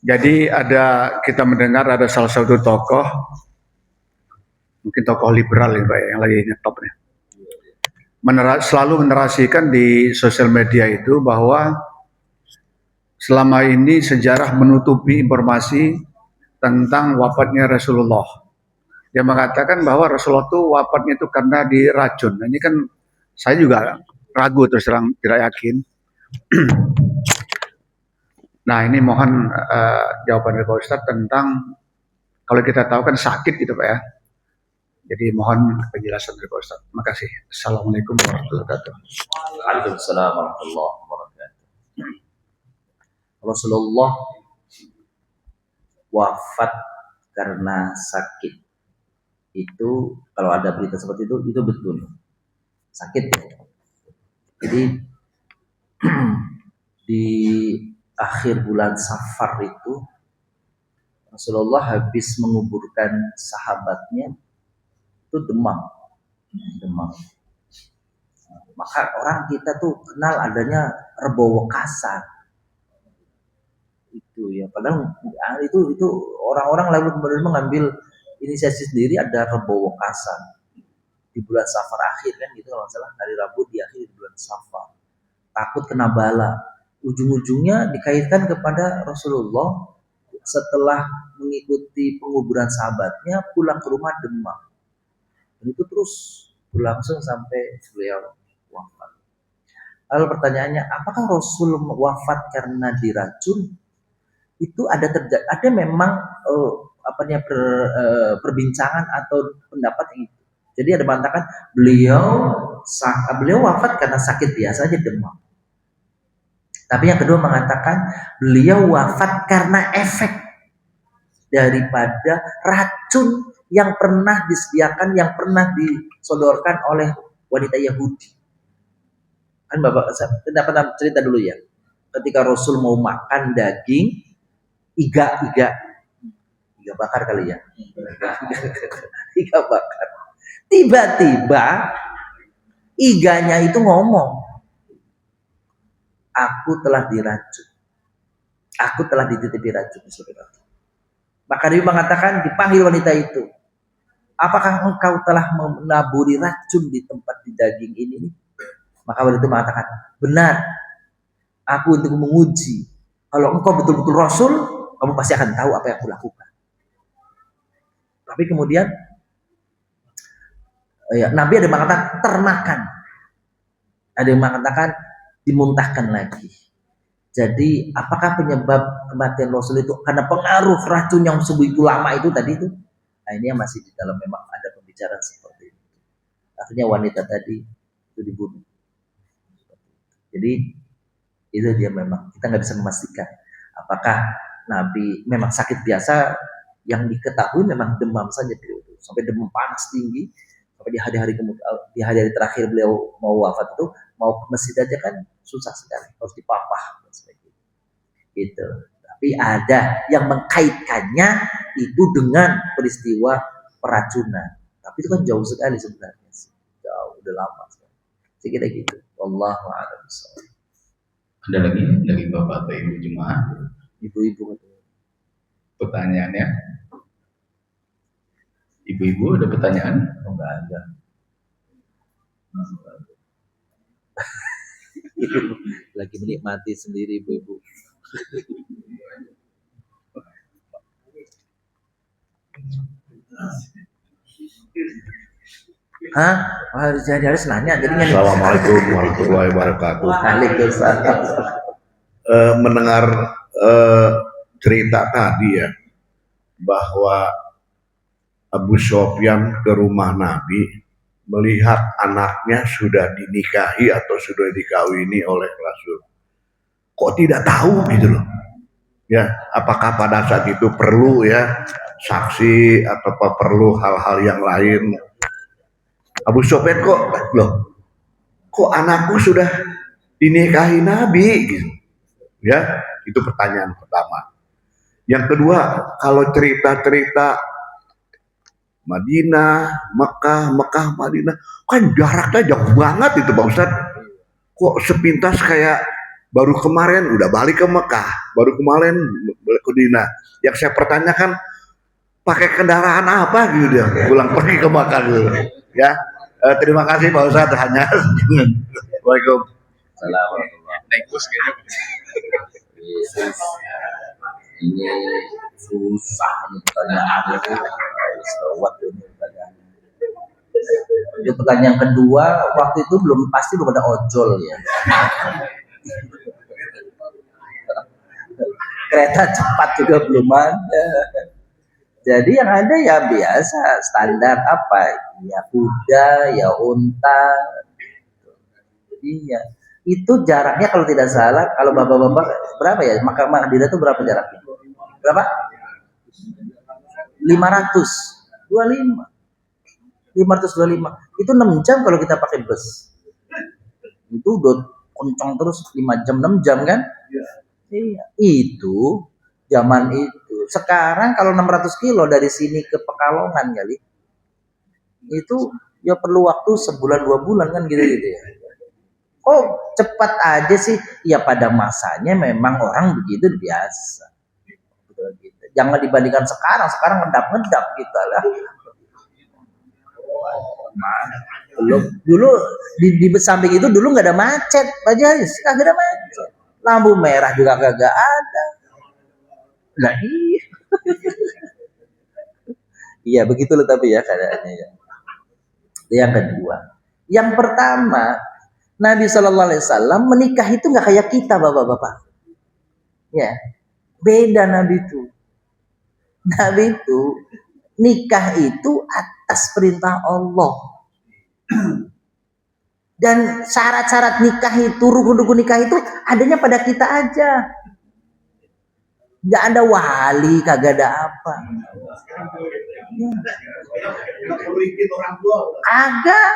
Jadi kita mendengar ada salah satu tokoh, mungkin tokoh liberal ya Pak, yang lagi nyetop nih. Selalu menerasikan di sosial media itu bahwa selama ini sejarah menutupi informasi tentang wafatnya Rasulullah. Dia mengatakan bahwa Rasulullah itu wafatnya itu karena diracun. Nah, ini kan saya juga ragu terus terang, tidak yakin. Nah ini mohon jawaban dari Pak Ustadz tentang kalau kita tahu kan sakit gitu Pak ya. Jadi mohon penjelasan dari Pak Ustadz. Terima kasih. Assalamualaikum warahmatullahi wabarakatuh. Waalaikumsalam warahmatullahi wabarakatuh. Rasulullah wafat karena sakit. Itu kalau ada berita seperti itu betul. Sakit. Jadi di akhir bulan Safar itu Rasulullah habis menguburkan sahabatnya itu demam. Maka orang kita tuh kenal adanya rebo wekasan. Itu ya, padahal itu orang-orang lalu kemudian mengambil inisiasi sendiri. Ada Rebo Wekasan di bulan Safar akhir kan gitu, kalau nggak salah hari Rabu di akhir di bulan Safar, takut kena bala. Ujung-ujungnya dikaitkan kepada Rasulullah setelah mengikuti penguburan sahabatnya pulang ke rumah demam, dan itu terus berlangsung sampai beliau wafat. Lalu pertanyaannya, apakah Rasul wafat karena diracun? Itu ada memang perbincangan atau pendapat yang itu. Jadi ada mengatakan beliau wafat karena sakit biasa aja, demam. Tapi yang kedua mengatakan beliau wafat karena efek daripada racun yang pernah disediakan, yang pernah disodorkan oleh wanita Yahudi. Kan Bapak dapat cerita dulu ya. Ketika Rasul mau makan daging iga bakar kali ya. Iga bakar. Tiba-tiba iganya itu ngomong, aku telah diracun. Aku telah dititipi racun. Maka dia mengatakan, dipanggil wanita itu, apakah engkau telah menaburi racun di tempat di daging ini? Maka wanita itu mengatakan, benar. Aku untuk menguji. Kalau engkau betul-betul Rasul, kamu pasti akan tahu apa yang aku lakukan. Tapi kemudian Nabi ada yang mengatakan termakan, ada yang mengatakan dimuntahkan lagi. Jadi apakah penyebab kematian Rasul itu karena pengaruh racun yang sebegitu lama itu tadi itu? Nah ini yang masih di dalam, memang ada pembicaraan seperti itu. Akhirnya wanita tadi itu dibunuh. Jadi itu dia, memang kita nggak bisa memastikan apakah Nabi memang sakit biasa, yang diketahui memang demam saja beliau itu, sampai demam panas tinggi, sampai di hari-hari terakhir beliau mau wafat itu, mau ke masjid aja kan susah sekali, harus dipapah dan sebagainya. Gitu. Tapi ada yang mengkaitkannya itu dengan peristiwa peracunan. Tapi itu kan jauh sekali sebenarnya sih. Jauh, udah lama sekali. Saya kira gitu. Wallahu a'lam bishawab. Ada lagi dari Bapak atau Ibu Jemaah? Ibu-ibu pertanyaannya. Ibu-ibu ada pertanyaan? Oh, enggak ada. Lagi menikmati sendiri ibu-ibu. Hah? Harus nanya. Assalamualaikum warahmatullahi wabarakatuh. Waalaikumsalam. Mendengar cerita tadi ya, bahwa Abu Sofyan ke rumah Nabi melihat anaknya sudah dinikahi atau sudah dikawini oleh Rasul. Kok tidak tahu gitu loh? Ya, apakah pada saat itu perlu ya saksi atau perlu hal-hal yang lain? Abu Sofyan kok anakku sudah dinikahi Nabi gitu. Ya, itu pertanyaan pertama. Yang kedua, kalau cerita-cerita Madinah, Mekah, Madinah, kan jaraknya jauh banget itu Pak Ustadz. Kok sepintas kayak baru kemarin udah balik ke Mekah, baru kemarin balik ke Madinah. Yang saya pertanyakan, pakai kendaraan apa gitu dia pulang pergi ke Mekah gitu. Ya, terima kasih Pak Ustadz, hanya. Waalaikumsalam. Naik bus kayaknya. Ini susah pertanyaan itu. Itu pertanyaan kedua, waktu itu belum ada ojol ya. Kereta cepat juga belum ada. Jadi yang ada ya biasa standar apa? Ya kuda, ya unta. Iya. Itu jaraknya kalau tidak salah, kalau bapak-bapak berapa ya? Maka Madinah itu berapa jaraknya? Berapa? 525. Itu 6 jam kalau kita pakai bus. Itu udah kencang terus 5 jam 6 jam kan? Iya. Itu zaman itu. Sekarang kalau 600 kilo dari sini ke Pekalongan kali, itu ya perlu waktu sebulan 2 bulan kan gitu ya. Oh cepat aja sih? Ya pada masanya memang orang begitu biasa. gitu. Jangan dibandingkan sekarang ngedap gitu lah. Belum dulu di samping itu dulu nggak ada macet, Pak Jaris, kagak ada macet. Lampu merah juga kagak ada. Lah iya. Iya begitu loh tapi ya keadaannya ya. Yang kedua, yang pertama Nabi Shallallahu Alaihi Wasallam menikah itu nggak kayak kita bapak-bapak. Ya, beda Nabi itu. Nabi itu nikah itu atas perintah Allah. Dan syarat-syarat nikah itu, rukun-rukun nikah itu adanya pada kita aja. Nggak ada wali, kagak ada apa. Agak.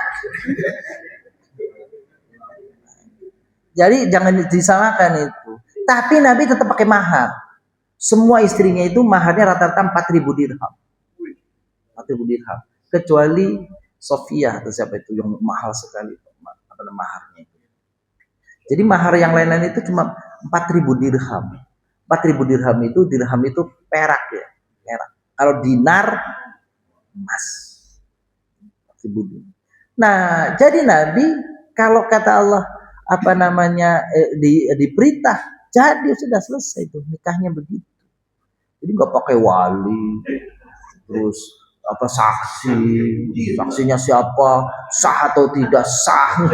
Jadi jangan disamakan itu. Tapi Nabi tetap pakai mahar. Semua istrinya itu maharnya rata-rata 4.000 dirham. 4.000 dirham. Kecuali Sofia atau siapa itu yang mahal sekali maharnya. Jadi mahar yang lain-lain itu cuma 4.000 dirham. 4.000 dirham itu perak ya, perak. Kalau dinar emas. 4.000 dirham. Nah, jadi Nabi kalau kata Allah diperintah, jadi sudah selesai itu nikahnya begitu. Jadi nggak pakai wali, terus saksinya siapa, sah atau tidak sah.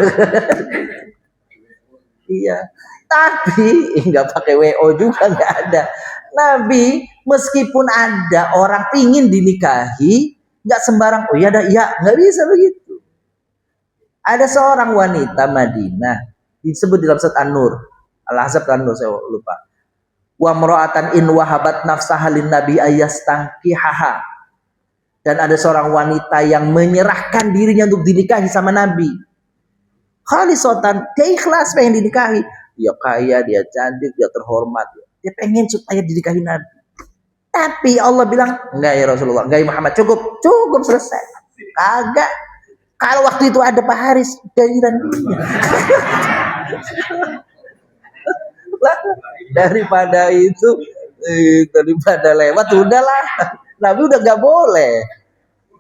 Iya, tapi nggak pakai WO juga, nggak ada. Nabi meskipun ada orang pingin dinikahi, nggak sembarang oh iya dah iya, nggak bisa begitu. Ada seorang wanita Madinah disebut dalam surat An-Nur, Al-Ahzab An-Nur saya lupa. Wa mar'atan in wahabat nafsaha lin nabi ayastankihaha. Dan ada seorang wanita yang menyerahkan dirinya untuk dinikahi sama Nabi. Khalisotan, dia ikhlas pengen dinikahi. Dia kaya, dia cantik, dia terhormat. Dia pengen supaya dinikahi Nabi. Tapi Allah bilang, enggak ya Rasulullah, enggak ya Muhammad, cukup selesai. Kagak. Kalau waktu itu ada Pak Haris, giliran dia. Daripada lewat, udahlah. Nabi udah gak boleh.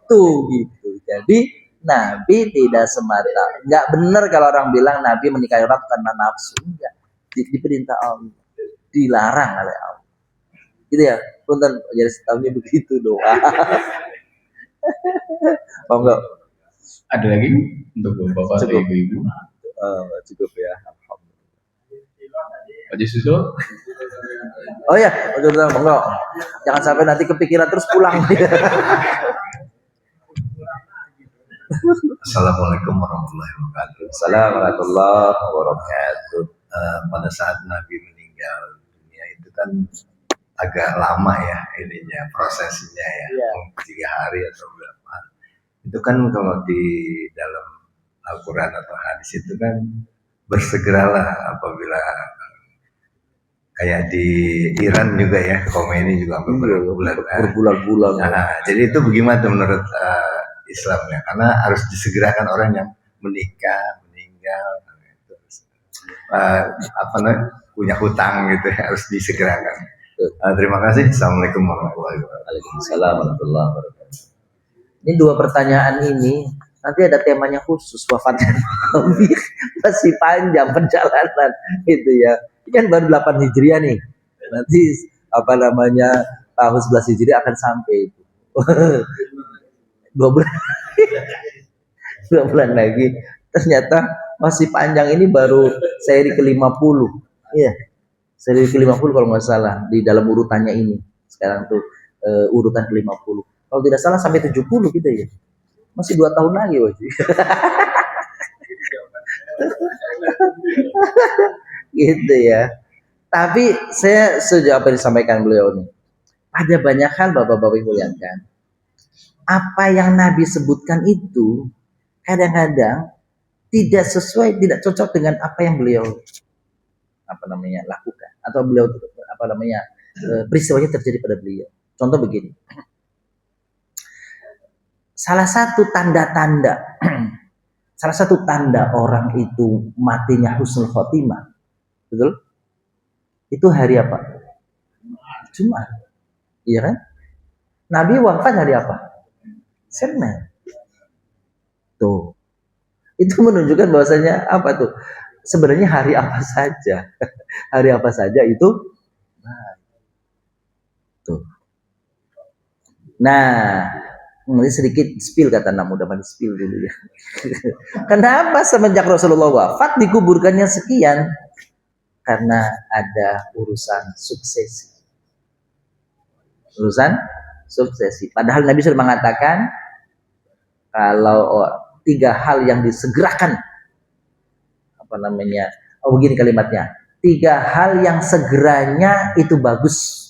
Tuh gitu. Jadi Nabi tidak semata. Gak benar kalau orang bilang Nabi menikahi orang karena nafsu. Enggak. Diperintah Allah. Dilarang oleh Allah. Gitu ya. Punten jadi setahunnya begitu doa. Oh enggak. Ada lagi untuk bapak atau ibu-ibu? Cukup ya. Haji Susul? Oh ya, enggak. Jangan sampai nanti kepikiran terus pulang. Assalamualaikum warahmatullahi wabarakatuh. Assalamualaikum warahmatullahi wabarakatuh. Pada saat Nabi meninggal dunia itu kan agak lama ya ininya prosesnya ya, 3 hari atau berapa. Itu kan kalau di dalam Al-Quran atau hadis itu kan bersegeralah apabila kayak di Iran juga ya, Khomeini juga berbulan-bulan. Nah, jadi itu bagaimana tuh menurut Islamnya? Karena harus disegerakan orang yang meninggal, punya hutang gitu ya, harus disegerakan. Terima kasih. Assalamualaikum warahmatullahi wabarakatuh. Waalaikumsalam warahmatullahi wabarakatuh. Ini 2 pertanyaan ini nanti ada temanya khusus wafatnya Nabi. Masih panjang perjalanan itu ya. Ini kan baru 8 Hijriah nih. Nanti tahun 11 Hijriah akan sampai itu. 2 bulan. 2 bulan lagi. Ternyata masih panjang, ini baru seri ke-50. Iya. Seri ke-50 kalau nggak salah di dalam urutannya ini. Sekarang tuh urutan ke-50. Kalau tidak salah sampai 70 gitu ya. Masih 2 tahun lagi, wajib. Gitu ya. Tapi saya setuju apa yang disampaikan beliau nih. Ada banyak hal Bapak-bapak Ibu lihat kan. Apa yang Nabi sebutkan itu kadang-kadang tidak sesuai, tidak cocok dengan apa yang beliau lakukan atau beliau peristiwanya terjadi pada beliau. Contoh begini. Salah satu tanda orang itu matinya husnul khotimah, betul? Itu hari apa? Jumat. Iya kan? Nabi wafat hari apa? Senin. Tuh. Itu menunjukkan bahwasanya apa tuh? Sebenarnya hari apa saja. Hari apa saja itu tuh. Nah, ini sedikit spill kata anak muda, mandi spill dulu ya. Kenapa semenjak Rasulullah wafat dikuburkannya sekian? Karena ada urusan suksesi. Urusan suksesi. Padahal Nabi sudah mengatakan kalau 3 hal yang disegerakan, apa namanya? Oh begini kalimatnya. 3 hal yang segeranya itu bagus.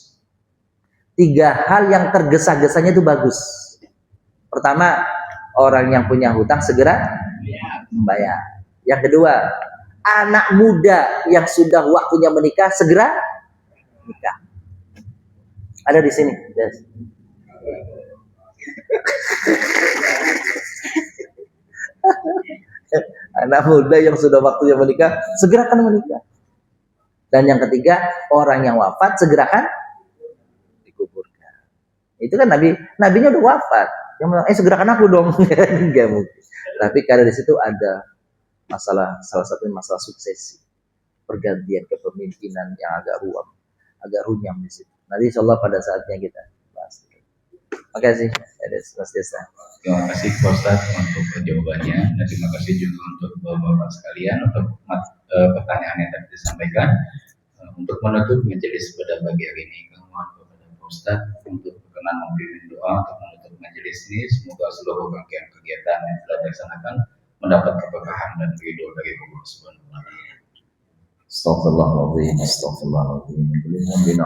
3 hal yang tergesa-gesanya itu bagus. Pertama, orang yang punya hutang segera membayar. Yang kedua, anak muda yang sudah waktunya menikah segera nikah. Ada di sini. Yes. Anak muda yang sudah waktunya menikah segerakan menikah. Dan yang ketiga, orang yang wafat segerakan dikuburkan. Itu kan nabinya udah wafat. Yang bilang, segerakan aku dong. Enggak mungkin. Tapi karena di situ ada masalah, salah satu masalah suksesi, pergantian kepemimpinan yang agak runyam di situ. Nanti insya Allah pada saatnya kita bahas. Terima kasih. Mas Desa. Terima kasih Pak Ustaz untuk jawabannya, dan terima kasih juga untuk bapak-bapak sekalian untuk pertanyaan yang tadi disampaikan. Untuk menutup majelis pada pagi hari ini, kami mohon kepada Pak Ustaz untuk berkenan memberi doa untuk menutup majelis ini. Semoga seluruh rangkaian kegiatan yang telah dilaksanakan mendapat keberkahan dan ridho dari Allah Subhanahu wa taala. Astaghfirullahaladzim, astaghfirullahaladzim. Kulli azim.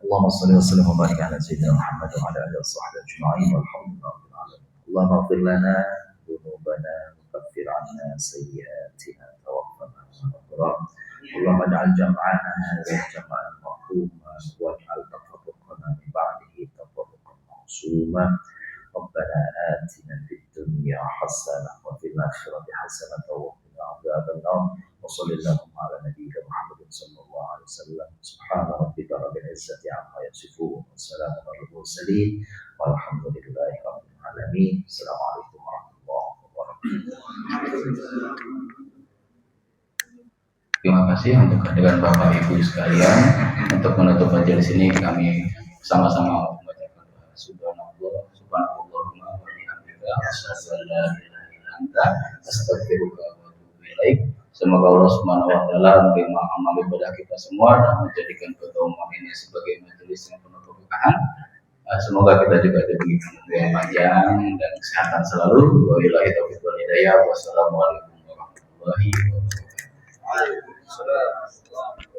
Allahumma shalli wa sallim wa barik ala sayyidina Muhammad wa ala alihi wa sahbihi ajma'in walhamdulillahi rabbil alamin. Allahumma ighfir lana dhunubana wa kaffir 'anna sayyi'atina tawaffana ma'al Allahumma ij'al jam'ana hadha jam'an marhuma waj'al tafarruqana min ba'dihi tafarruqan ma'suma. ربنا آتنا في الدنيا حسنة وفي الآخرة حسنة وقنا عذاب النار وصلى اللهم على نبينا محمد صلى الله عليه وسلم سبحان ربك رب العزة عما يصفون وسلام على المرسلين والحمد لله رب العالمين. السلام عليكم ورحمة الله وبركاته. Terima kasih untuk kehadiran Bapak Ibu sekalian. Untuk menutup majelis ini kami sama-sama membacakan doa. Subhanallah, subhanallahumma wa bihamdika asyhadu an la ilaha illa anta astaghfiruka wa atubu ilaik. Semoga Allah Subhanahu wa taala menerima amal ibadah kita semua dan menjadikan pertemuan ini sebagai majelis yang penuh keberkahan. Semoga kita juga diberi umur yang panjang dan kesehatan selalu. Wabillahi taufiq wal hidayah. Wassalamualaikum warahmatullahi wabarakatuh.